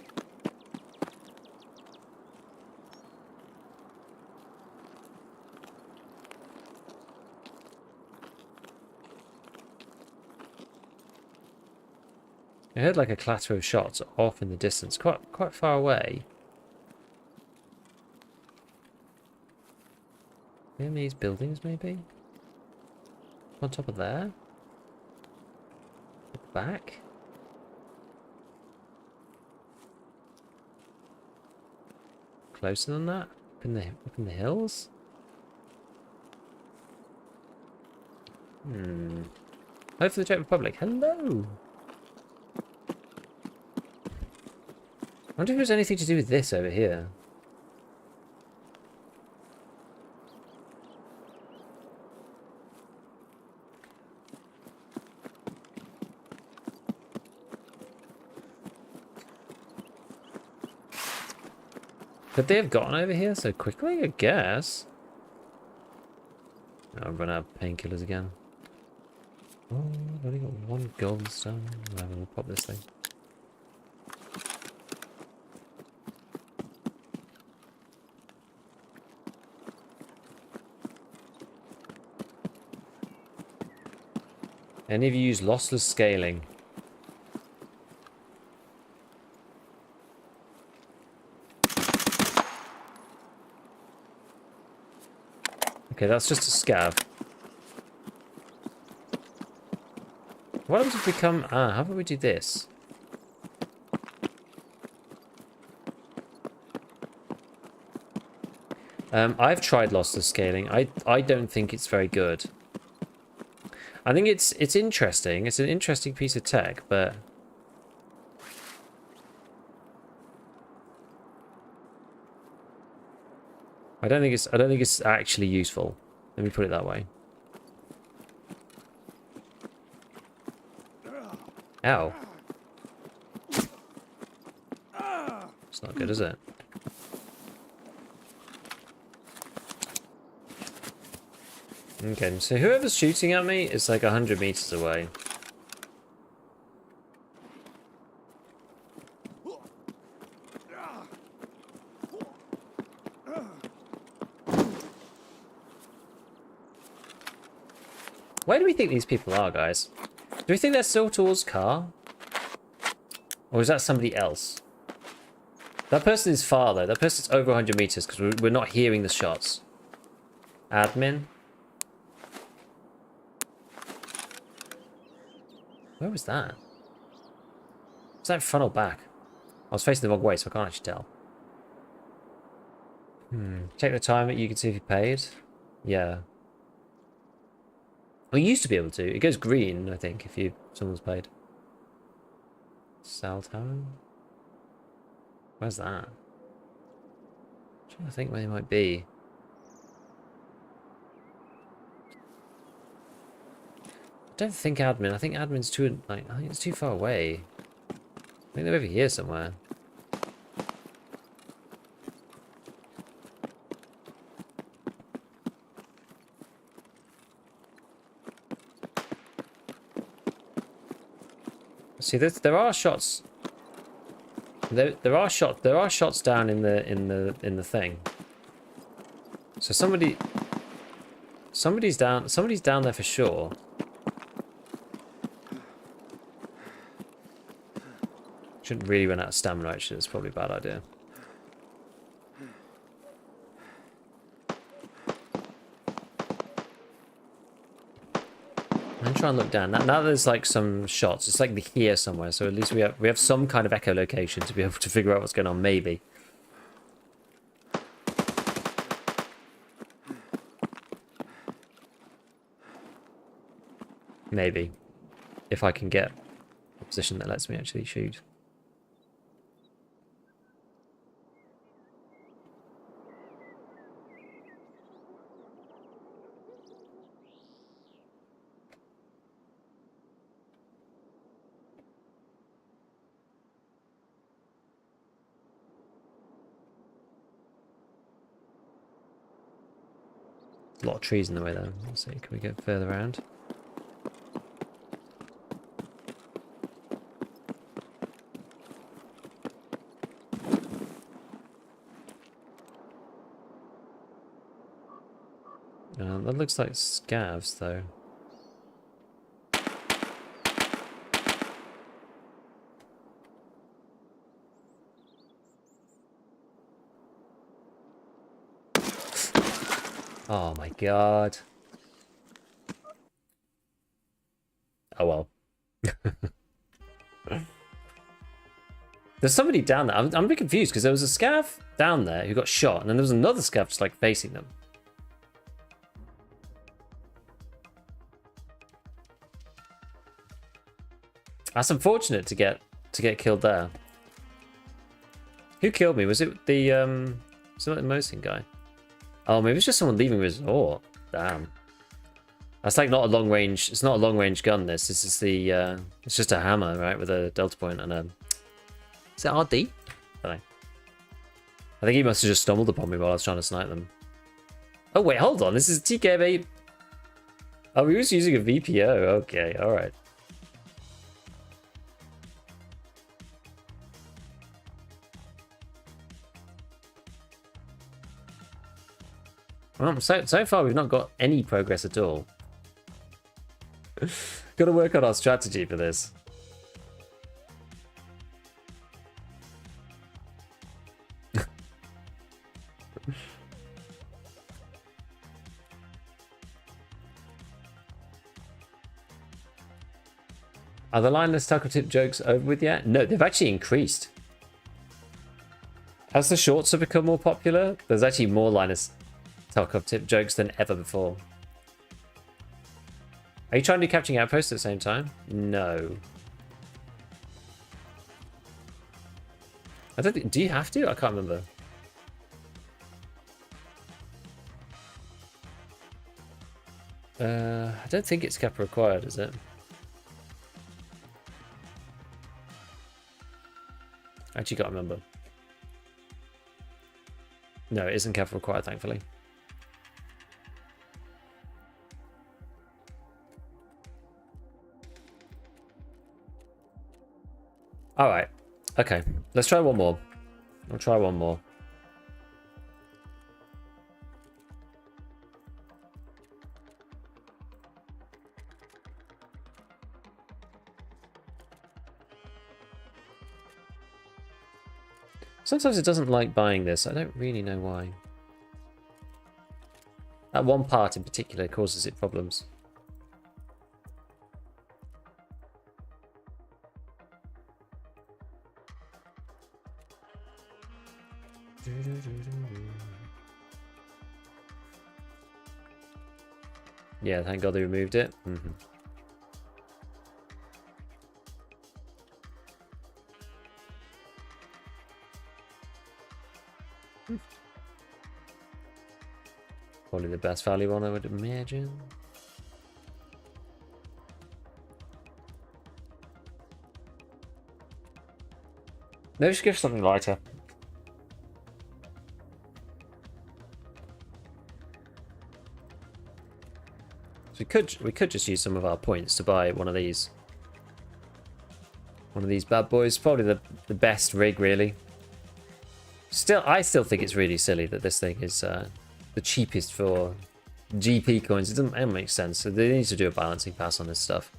I heard like a clatter of shots off in the distance, quite far away. In these buildings, maybe? On top of there? At the back? Closer than that? Up in the hills? Hello for the Czech Republic. Hello! I wonder if there's anything to do with this over here. Could they have gotten over here so quickly? I guess. I've run out of painkillers again. Oh, I've only got one golden stone. We'll pop this thing. Any of you use lossless scaling? Okay, that's just a scav. What happens if we come... how about we do this? I've tried lossless scaling. I don't think it's very good. I think it's interesting. It's an interesting piece of tech, but I don't think it's actually useful. Let me put it that way. Ow. It's not good, is it? Okay, so whoever's shooting at me is like 100 meters away. Where do we think these people are, guys? Do we think they're still towards car? Or is that somebody else? That person is far, though. That person's over 100 meters because we're not hearing the shots. Admin? Where was that? Was that front or back? I was facing the wrong way, so I can't actually tell. Check the timer. You can see if you paid. Yeah. Well, you used to be able to. It goes green, I think, if someone's paid. Cell tower? Where's that? I'm trying to think where they might be. I don't think admin. I think admin's too, like, I think it's too far away. I think they're over here somewhere. See, there are shots. There are shots down in the thing. So somebody's down there for sure. Shouldn't really run out of stamina, actually. It's probably a bad idea. I'm trying to look down. Now there's like some shots. It's like here somewhere. So at least we have some kind of echolocation to be able to figure out what's going on. Maybe. Maybe. If I can get a position that lets me actually shoot. A lot of trees in the way though. Let's see, can we get further around? That looks like scavs though. Oh my god. Oh well. There's somebody down there. I'm a bit confused because there was a scav down there who got shot, and then there was another scav just like facing them. That's unfortunate to get killed there. Who killed me? Was it the Mosin guy? Oh, maybe it's just someone leaving resort. Damn. That's like not a long range. It's not a long range gun. This is the. It's just a hammer, right, with a delta point and a. Is it RD? I don't know. I think he must have just stumbled upon me while I was trying to snipe them. Oh wait, hold on. This is TKB. Oh, he was using a VPO. Okay, all right. Well, so far we've not got any progress at all. Got to work on our strategy for this. Are the lineless tackle tip jokes over with yet? No, they've actually increased. As the shorts have become more popular, there's actually more lineless Tarkov tip jokes than ever before. Are you trying to do capturing outposts at the same time? No. I don't think. Do you have to? I can't remember. I don't think it's Kappa required, is it? I actually can't remember. No, it isn't Kappa required, thankfully. All right. Okay. Let's try one more. I'll try one more. Sometimes it doesn't like buying this. I don't really know why. That one part in particular causes it problems. Yeah, thank God they removed it. Probably the best value one, I would imagine. Maybe just give something lighter. So we could just use some of our points to buy one of these. One of these bad boys. Probably the best rig, really. I still think it's really silly that this thing is the cheapest for GP coins. It doesn't make sense. So they need to do a balancing pass on this stuff.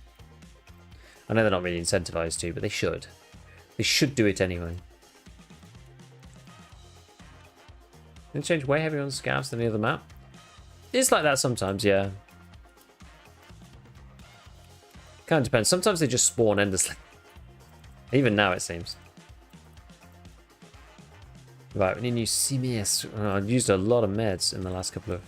I know they're not really incentivized to, but they should. They should do it anyway. Interchange way heavier on scavs than the other map. It's like that sometimes, yeah. Kind of depends. Sometimes they just spawn endlessly. Even now, it seems. Right, we need new CMS. I've used a lot of meds in the last couple of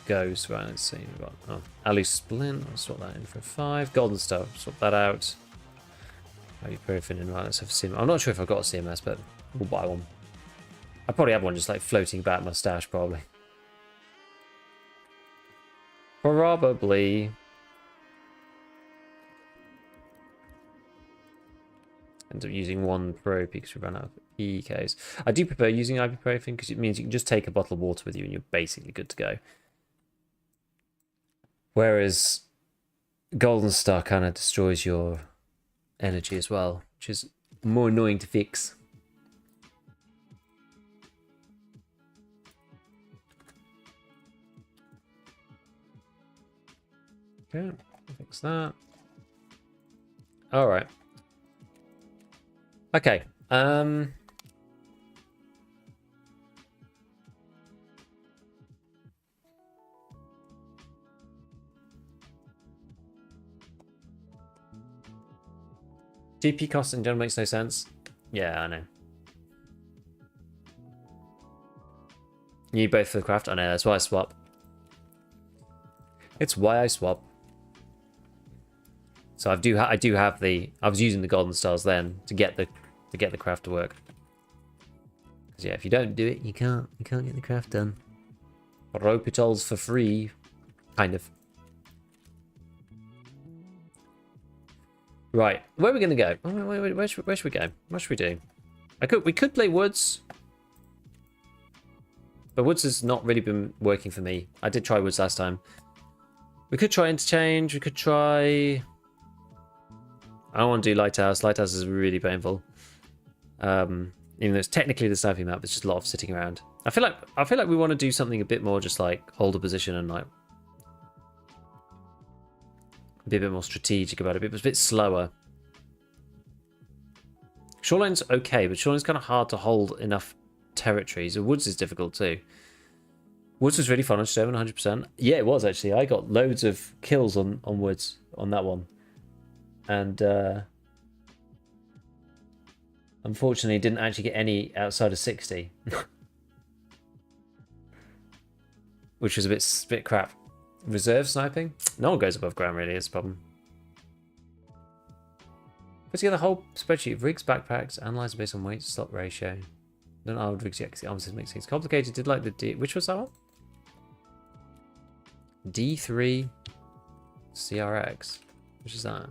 goes. Right, let's see. We've got Alu Splint. I'll swap that in for 5. Golden Star. Swap that out. Ibuprofen in. Right, let's have a CMS. I'm not sure if I've got a CMS, but we'll buy one. I probably have one just like floating about in my stash, probably. Probably. End up using one pro because we ran out of EKs. I do prefer using ibuprofen because it means you can just take a bottle of water with you and you're basically good to go. Whereas Golden Star kind of destroys your energy as well, which is more annoying to fix. Okay, fix that. All right. Okay. GP cost in general makes no sense. Yeah, I know. You need both for the craft? I know, that's why I swap. It's why I swap. So I do have the. I was using the golden stars then to get the craft to work. Because yeah, if you don't do it, you can't get the craft done. Ropitol's for free, kind of. Right, where are we gonna go? Where should we go? What should we do? We could play Woods, but Woods has not really been working for me. I did try Woods last time. We could try Interchange. We could try. I don't want to do Lighthouse. Lighthouse is really painful. Even though it's technically the sniping map, it's just a lot of sitting around. I feel like we want to do something a bit more, just like hold a position and like be a bit more strategic about it. It was a bit slower. Shoreline's okay, but Shoreline's kind of hard to hold enough territories. Woods is difficult too. Woods was really fun on Sherman, 100%. Yeah, it was actually. I got loads of kills on Woods on that one. And unfortunately didn't actually get any outside of 60. Which was a bit crap. Reserve sniping? No one goes above ground really, is the problem. Put together a whole spreadsheet of rigs, backpacks, analyze based on weight to slot ratio. Don't know rigs yet because the armor system makes things complicated. Did like the D. Which was that one? D3 CRX. Which is that?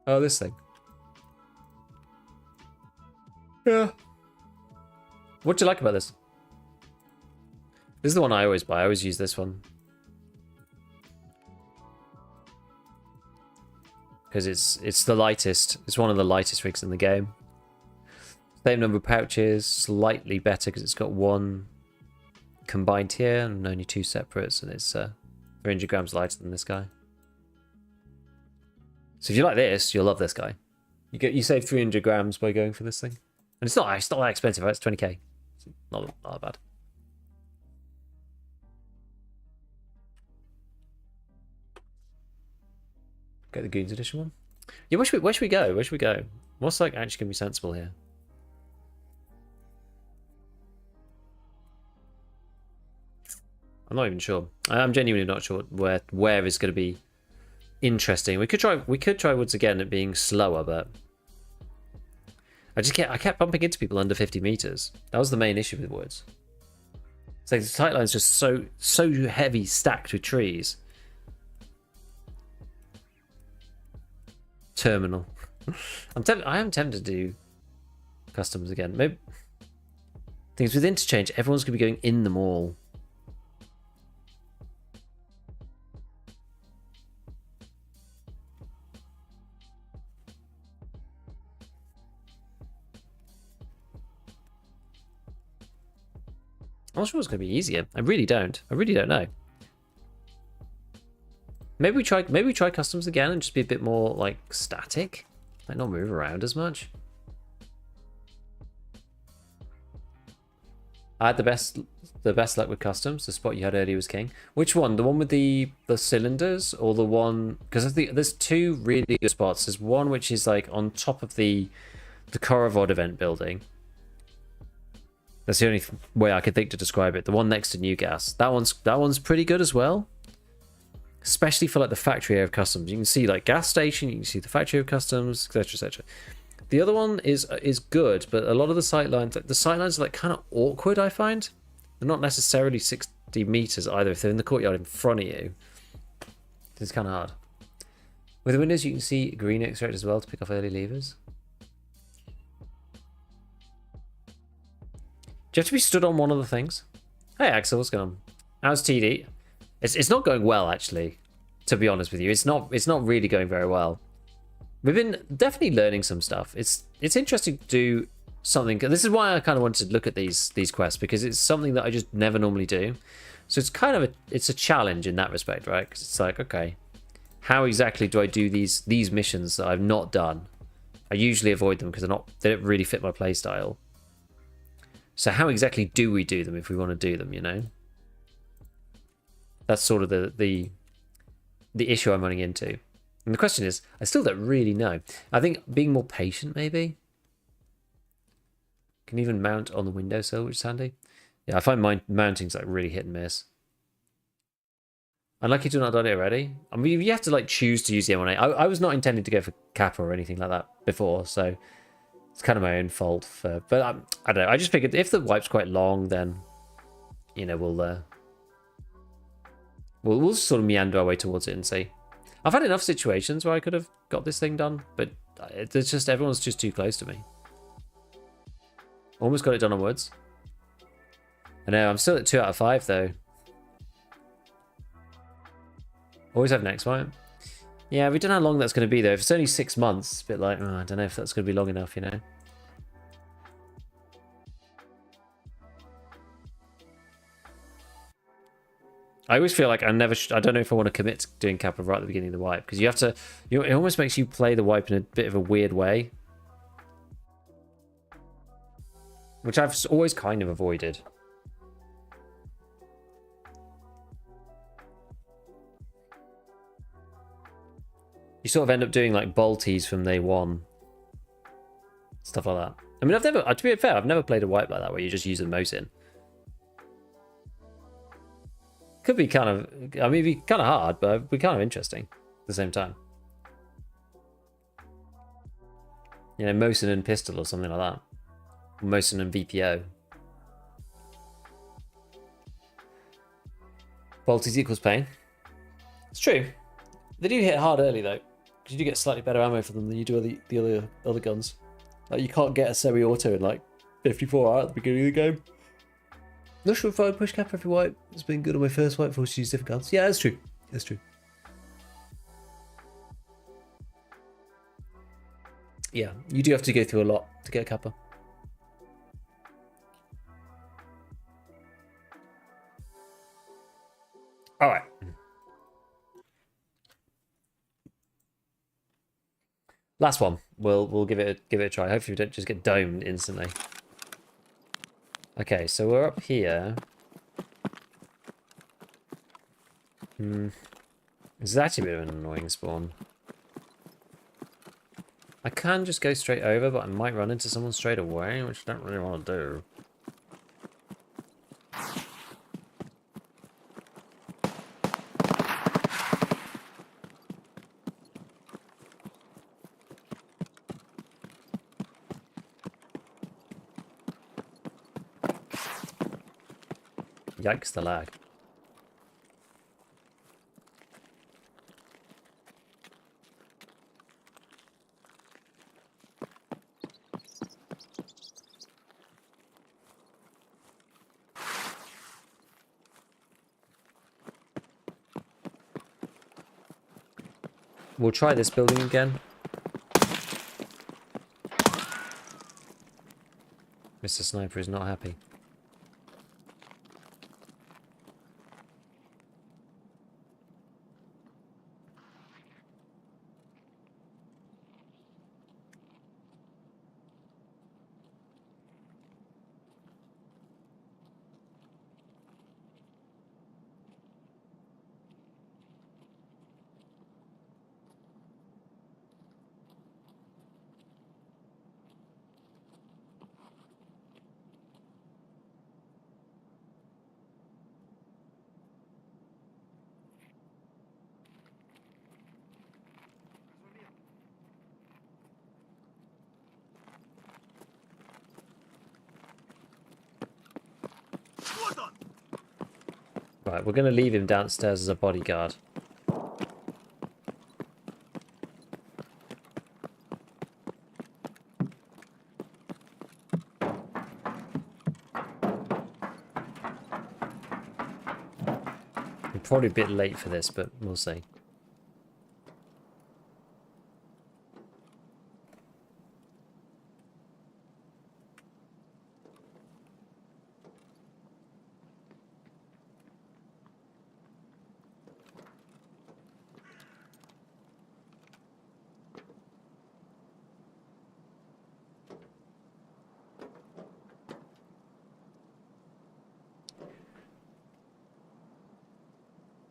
Oh, this thing. Yeah. What do you like about this? This is the one I always buy. I always use this one. Because it's the lightest. It's one of the lightest rigs in the game. Same number of pouches. Slightly better because it's got one combined here and only 2 separates. And it's 300 grams lighter than this guy. So if you like this, you'll love this guy. You save 300 grams by going for this thing. And it's not that expensive, right? It's 20k. It's not that bad. Get the Goons edition one. Yeah, where should we go? Where should we go? What's like actually gonna be sensible here? I'm not even sure. I'm genuinely not sure where is going to be interesting. We could try woods again at being slower, but I kept bumping into people under 50 meters. That was the main issue with woods. It's like the sightline's just so heavy, stacked with trees. Terminal. I am tempted to do customs again. Maybe things with interchange. Everyone's gonna be going in the mall. I'm not sure it's going to be easier. I really don't know. Maybe we try customs again and just be a bit more like static, like not move around as much. I had the best luck with customs. The spot you had earlier was king. Which one? The one with the cylinders, or the one? Because there's two really good spots. There's one which is like on top of the Korovod event building. That's the only way I could think to describe it. The one next to New Gas. That one's pretty good as well. Especially for like the factory area of customs. You can see like gas station, you can see the factory of customs, etc, etc. The other one is good, but a lot of the sightlines are like kind of awkward, I find. They're not necessarily 60 meters either if they're in the courtyard in front of you. It's kind of hard. With the windows you can see green extract as well to pick off early levers. Do you have to be stood on one of the things? Hey Axel, what's going on? How's TD? It's not going well, actually, to be honest with you. It's not really going very well. We've been definitely learning some stuff. It's interesting to do something. This is why I kind of wanted to look at these quests, because it's something that I just never normally do. So it's kind of it's a challenge in that respect, right? Because it's like, okay, how exactly do I do these missions that I've not done? I usually avoid them because they don't really fit my playstyle. So how exactly do we do them if we want to do them, you know? That's sort of the issue I'm running into. And the question is, I still don't really know. I think being more patient, maybe. Can even mount on the windowsill, which is handy. Yeah, I find mounting's like really hit and miss. Unlucky to not done it already. I mean, you have to like choose to use the M1A. I was not intending to go for Kappa or anything like that before, so it's kind of my own fault. But I don't know. I just figured if the wipe's quite long, then you know we'll sort of meander our way towards it and see. I've had enough situations where I could have got this thing done, but it's just everyone's just too close to me. Almost got it done on woods. I know, I'm still at 2 out of 5 though. Always have next one. Yeah, we don't know how long that's going to be though. If it's only 6 months, it's a bit like, oh, I don't know if that's going to be long enough, you know. I always feel like I don't know if I want to commit to doing Kappa right at the beginning of the wipe, because you have to, it almost makes you play the wipe in a bit of a weird way, which I've always kind of avoided. You sort of end up doing like bolties from day one, stuff like that. I mean, to be fair, I've never played a wipe like that where you just use the Mosin. Could be kind of, I mean, it'd be kind of hard, but it'd be kind of interesting at the same time. You know, Mosin and pistol or something like that. Mosin and VPO. Bolties equals pain. It's true. They do hit hard early though, because you do get slightly better ammo for them than you do the other guns. Like you can't get a semi-auto in like 54 at the beginning of the game. Not sure if I would push Kappa every wipe. It's been good on my first wipe, forced to use different guns. Yeah, that's true. That's true. Yeah, you do have to go through a lot to get a Kappa. All right. Last one. We'll give it a try. Hopefully we don't just get domed instantly. Okay, so we're up here. This is actually a bit of an annoying spawn. I can just go straight over, but I might run into someone straight away, which I don't really want to do. Yikes, the lag. We'll try this building again. Mr. Sniper is not happy. Right, we're going to leave him downstairs as a bodyguard. We're probably a bit late for this, but we'll see.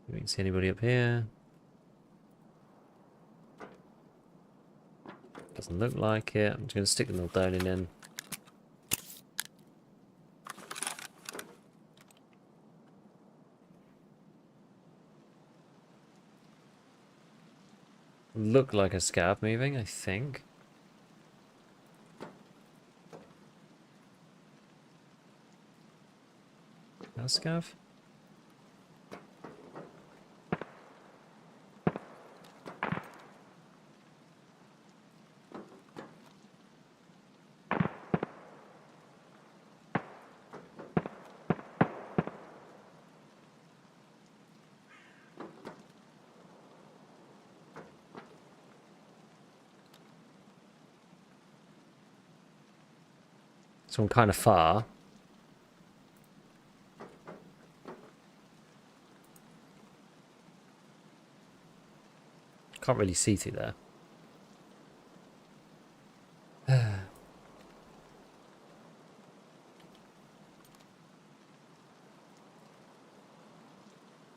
We can see anybody up here. Doesn't look like it. I'm just going to stick the Mildonin in. Look like a scav moving, I think. That a scav? So I'm kind of far. Can't really see through there.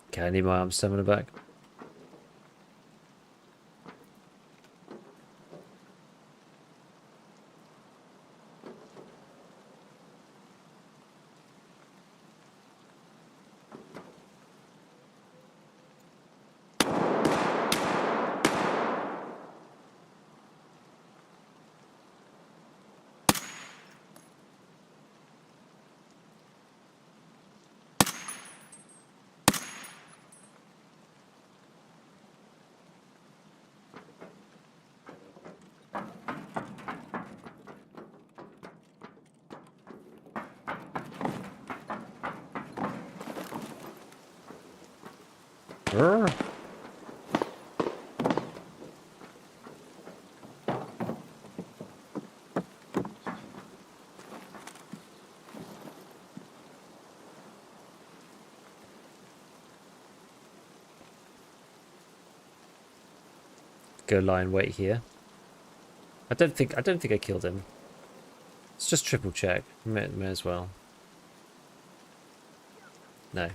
Okay, I need my arm stamina back. Urgh. Go lie and wait here. I don't think I killed him. Let's just triple check. May as well. No.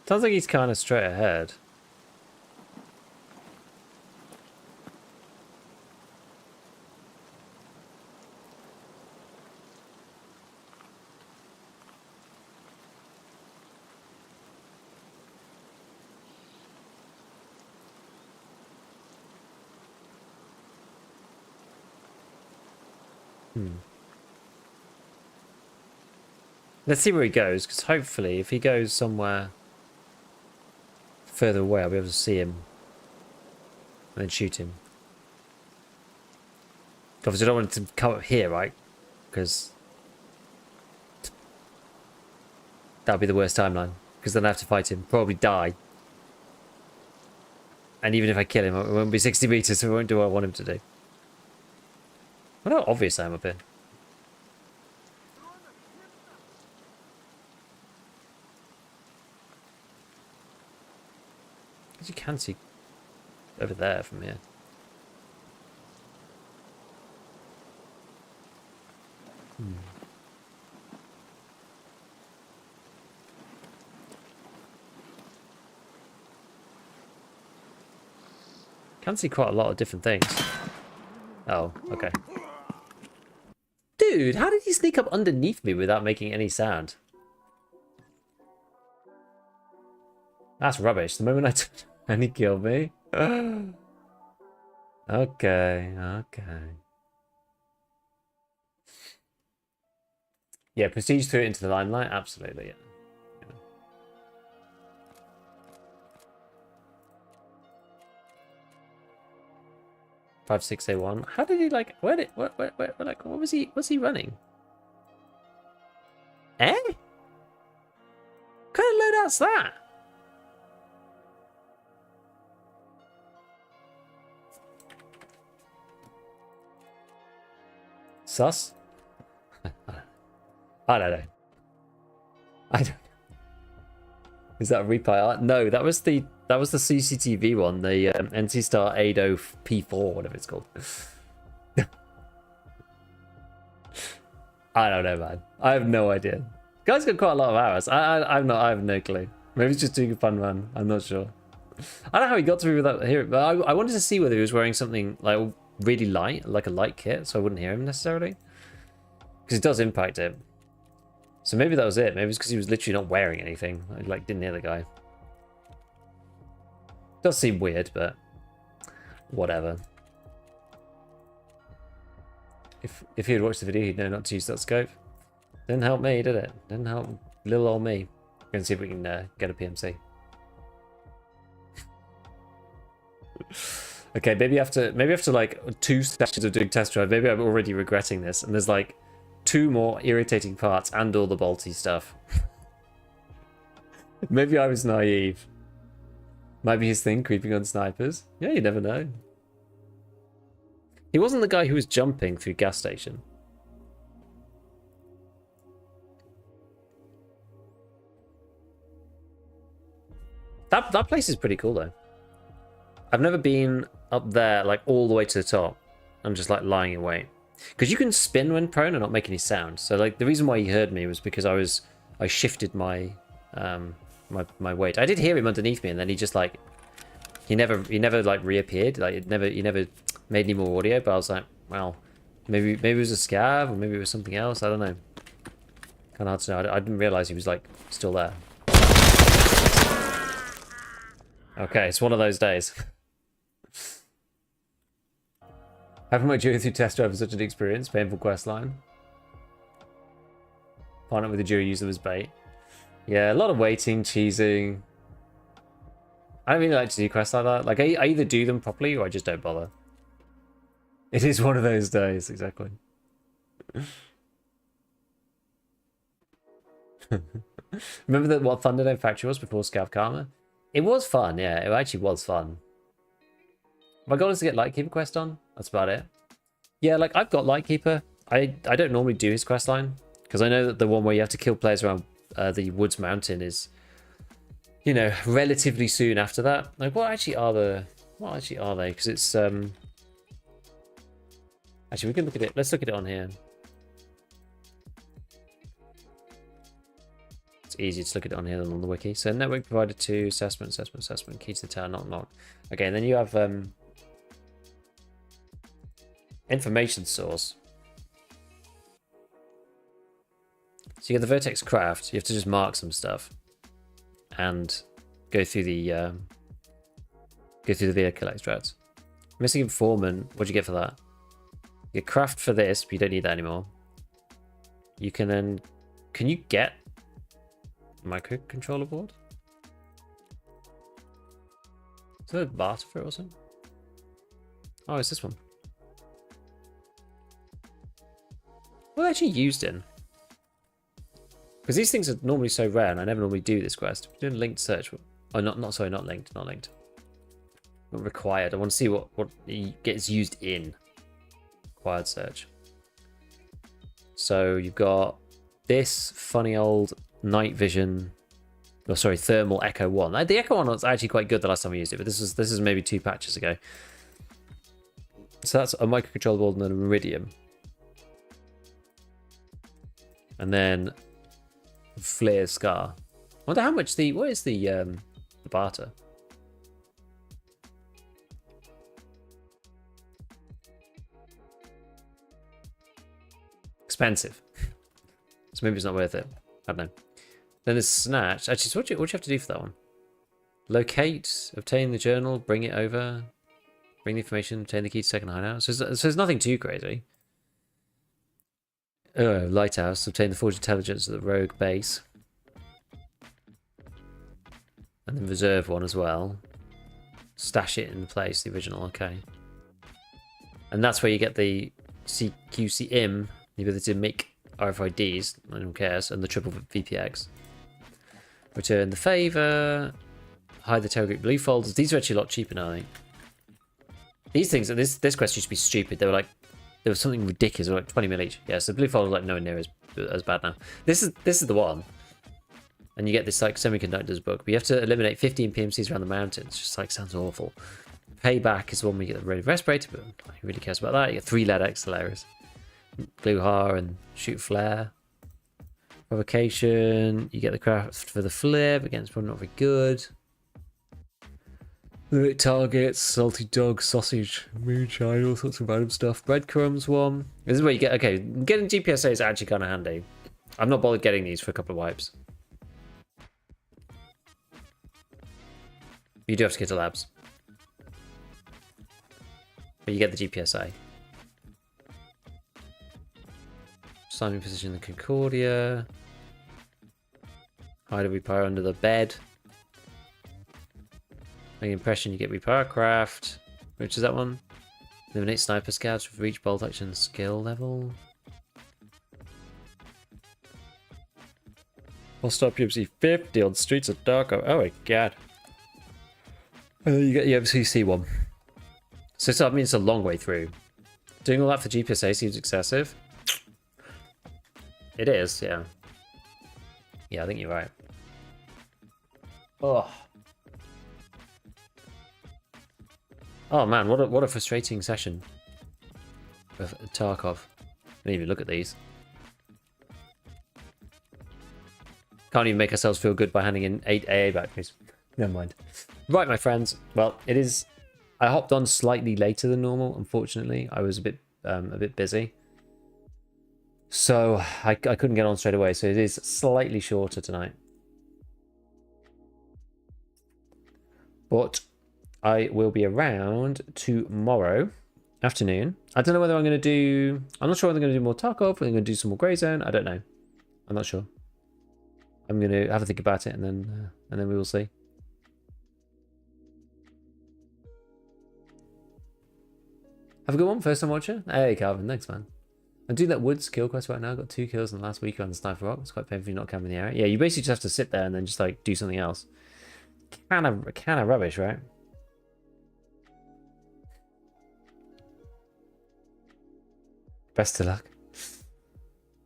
Sounds like he's kind of straight ahead. Let's see where he goes, because hopefully if he goes somewhere further away, I'll be able to see him and then shoot him. Obviously I don't want him to come up here, right? Because that would be the worst timeline. Because then I have to fight him, probably die. And even if I kill him, it won't be 60 meters, so it won't do what I want him to do. I wonder how obvious I am up here. Because you can see over there from here. Can see quite a lot of different things. Oh, okay. Dude, how did he sneak up underneath me without making any sound? That's rubbish. The moment I touched and he killed me. Okay, okay. Yeah, prestige threw it into the limelight. Absolutely, yeah. 5601. How did he like? Where did what like? What was he? Was he running? Eh? What kind of loadout's that? Sus? I don't know. I don't know. Is that a replay art? No, that was the CCTV one, the NC Star 80 P4, whatever it's called. I don't know, man. I have no idea. Guy's got quite a lot of hours. I have no clue. Maybe he's just doing a fun run. I'm not sure. I don't know how he got to me without hearing, but I wanted to see whether he was wearing something like really light, like a light kit, so I wouldn't hear him necessarily. Because it does impact it. So maybe that was it. Maybe it's because he was literally not wearing anything. I like didn't hear the guy. Does seem weird, but whatever. If he had watched the video, he'd know not to use that scope. Didn't help me, did it? Didn't help little old me. We're gonna see if we can get a PMC. Okay, maybe after like 2 sessions of doing test drive, maybe I'm already regretting this, and there's like 2 more irritating parts and all the bolty stuff. Maybe I was naive. Might be his thing, creeping on snipers. Yeah, you never know. He wasn't the guy who was jumping through gas station. That place is pretty cool though. I've never been up there like all the way to the top. I'm just like lying in wait. Because you can spin when prone and not make any sound. So like the reason why he heard me was because I shifted my my weight. I did hear him underneath me, and then he just like he never like reappeared. Like he never made any more audio. But I was like, well, maybe it was a scav, or maybe it was something else. I don't know. Kind of hard to know. I didn't realize he was like still there. Okay, it's one of those days. Having my jury through test drive was such an experience. Painful quest line. Find out with the jury use them as bait. Yeah, a lot of waiting, cheesing. I don't really like to do quests like that. Like, I either do them properly or I just don't bother. It is one of those days, exactly. Remember what Thunderdome Factory was before Scav Karma? It was fun, yeah. It actually was fun. My goal is to get Lightkeeper quest on. That's about it. Yeah, like, I've got Lightkeeper. I don't normally do his quest line, because I know that the one where you have to kill players around the Woods Mountain is, you know, relatively soon after that. Like, what actually are they? Because it's actually, we can look at it. Let's look at it on here. It's easier to look at it on here than on the wiki. So network provided to assessment, key to the tower, not. Okay, and then you have information source. So you get the vertex craft. You have to just mark some stuff and go through the vehicle extracts. Missing informant. What'd you get for that? You craft for this, but you don't need that anymore. You can then... Can you get microcontroller board? Is there a barter for it or something? Oh, it's this one. What are they actually used in? Because these things are normally so rare, and I never normally do this quest. We're doing linked search. Oh, not linked. Not required. I want to see what gets used in required search. So you've got this funny old night vision. Oh, sorry, thermal echo 1. The echo 1 was actually quite good the last time we used it, but this is maybe 2 patches ago. So that's a microcontroller board and then a iridium. And then flare scar. I wonder how much what is the barter? Expensive. So maybe it's not worth it. I don't know. Then there's snatch. Actually, so what do you have to do for that one? Locate, obtain the journal, bring it over, bring the information, obtain the key to second hideout. So there's nothing too crazy. Lighthouse, obtain the forged intelligence of the rogue base. And then reserve one as well. Stash it in place, the original, okay. And that's where you get the CQCM, the ability to make RFIDs, no one cares, and the triple VPX. Return the favour, hide the Telegram blue folders. These are actually a lot cheaper now, I think. These things, this quest used to be stupid. They were like, there was something ridiculous, like 20 mil each. Yeah, so blue folders like nowhere near as bad now. This is the one. And you get this like semiconductors book, but you have to eliminate 15 PMCs around the mountains. Just like sounds awful. Payback is the one where you get the red respirator, but who really cares about that? You get 3 lead accelerators. Glue har and shoot flare. Provocation, you get the craft for the flip, again it's probably not very good. Limit targets, salty dog, sausage, moonshine, all sorts of random stuff. Breadcrumbs one. This is where you get, okay, getting GPSA is actually kind of handy. I'm not bothered getting these for a couple of wipes. You do have to get to labs. But you get the GPSA. Simon position the Concordia. Hide a repair under the bed. Make an impression, you get repair craft. Which is that one? Eliminate sniper scouts with reach, bolt action, skill level. I'll stop UMC 50 on streets of Tarkov. Oh my god. You get the UMC one. So that means it's a long way through. Doing all that for GPSA seems excessive. It is, yeah. Yeah, I think you're right. Oh. Oh man, what a frustrating session of Tarkov. I didn't even look at these. Can't even make ourselves feel good by handing in 8 AA batteries. Never mind. Right, my friends. Well, it is. I hopped on slightly later than normal. Unfortunately, I was a bit busy. So I couldn't get on straight away, so it is slightly shorter tonight. But I will be around tomorrow afternoon. I don't know whether I'm going to do... I'm not sure whether I'm going to do more Tarkov, or I'm going to do some more Grey Zone. I don't know. I'm not sure. I'm going to have a think about it, and then we will see. Have a good one, first time watcher. Hey, Calvin, thanks, man. I'm doing that woods kill quest right now. I've got 2 kills in the last week on the Sniper Rock. It's quite painful if you're not camping in the area. Yeah, you basically just have to sit there and then just like do something else. Kind of rubbish, right? Best of luck.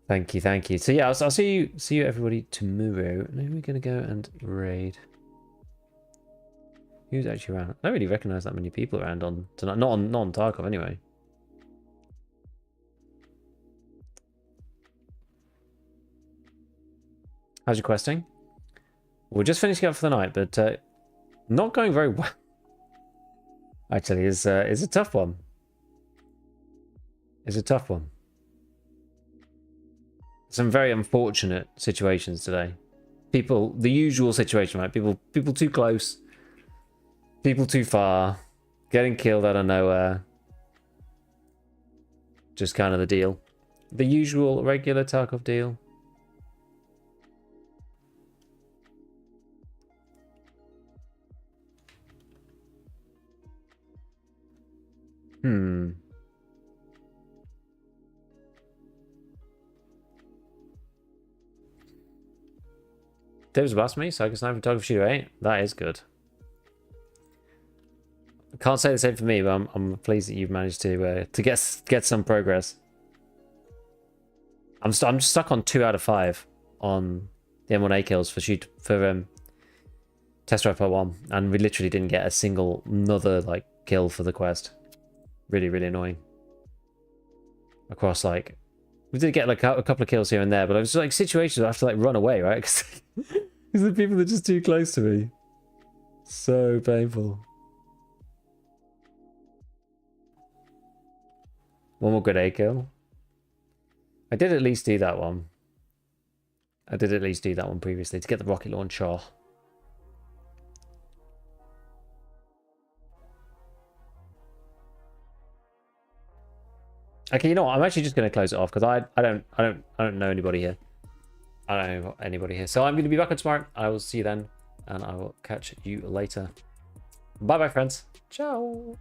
Thank you, thank you. So yeah, I'll see you everybody tomorrow. Maybe we're gonna go and raid. Who's actually around? I don't really recognise that many people around on tonight. Not on Tarkov anyway. How's your questing? We're just finishing up for the night, but not going very well. Actually, is a tough one. It's a tough one. Some very unfortunate situations today. People, the usual situation, right? People too close. People too far. Getting killed out of nowhere. just kind of the deal. The usual regular Tarkov deal. Dave's blasphemy, so I can snipe photography shooter 8. That is good. I can't say the same for me, but I'm pleased that you've managed to get some progress. I'm stuck on 2 out of 5 on the M1A kills for test drive part 1, and we literally didn't get a single another like kill for the quest. Really, really annoying. Across like, we did get like a couple of kills here and there, but it was like situations where I have to like run away, right? Because the people are just too close to me. So painful. One more good A kill. I did at least do that one. I did at least do that one previously to get the rocket launcher. Okay, you know what? I'm actually just going to close it off because I don't know anybody here. I don't know anybody here. So I'm going to be back on tomorrow. I will see you then, and I will catch you later. Bye bye, friends. Ciao.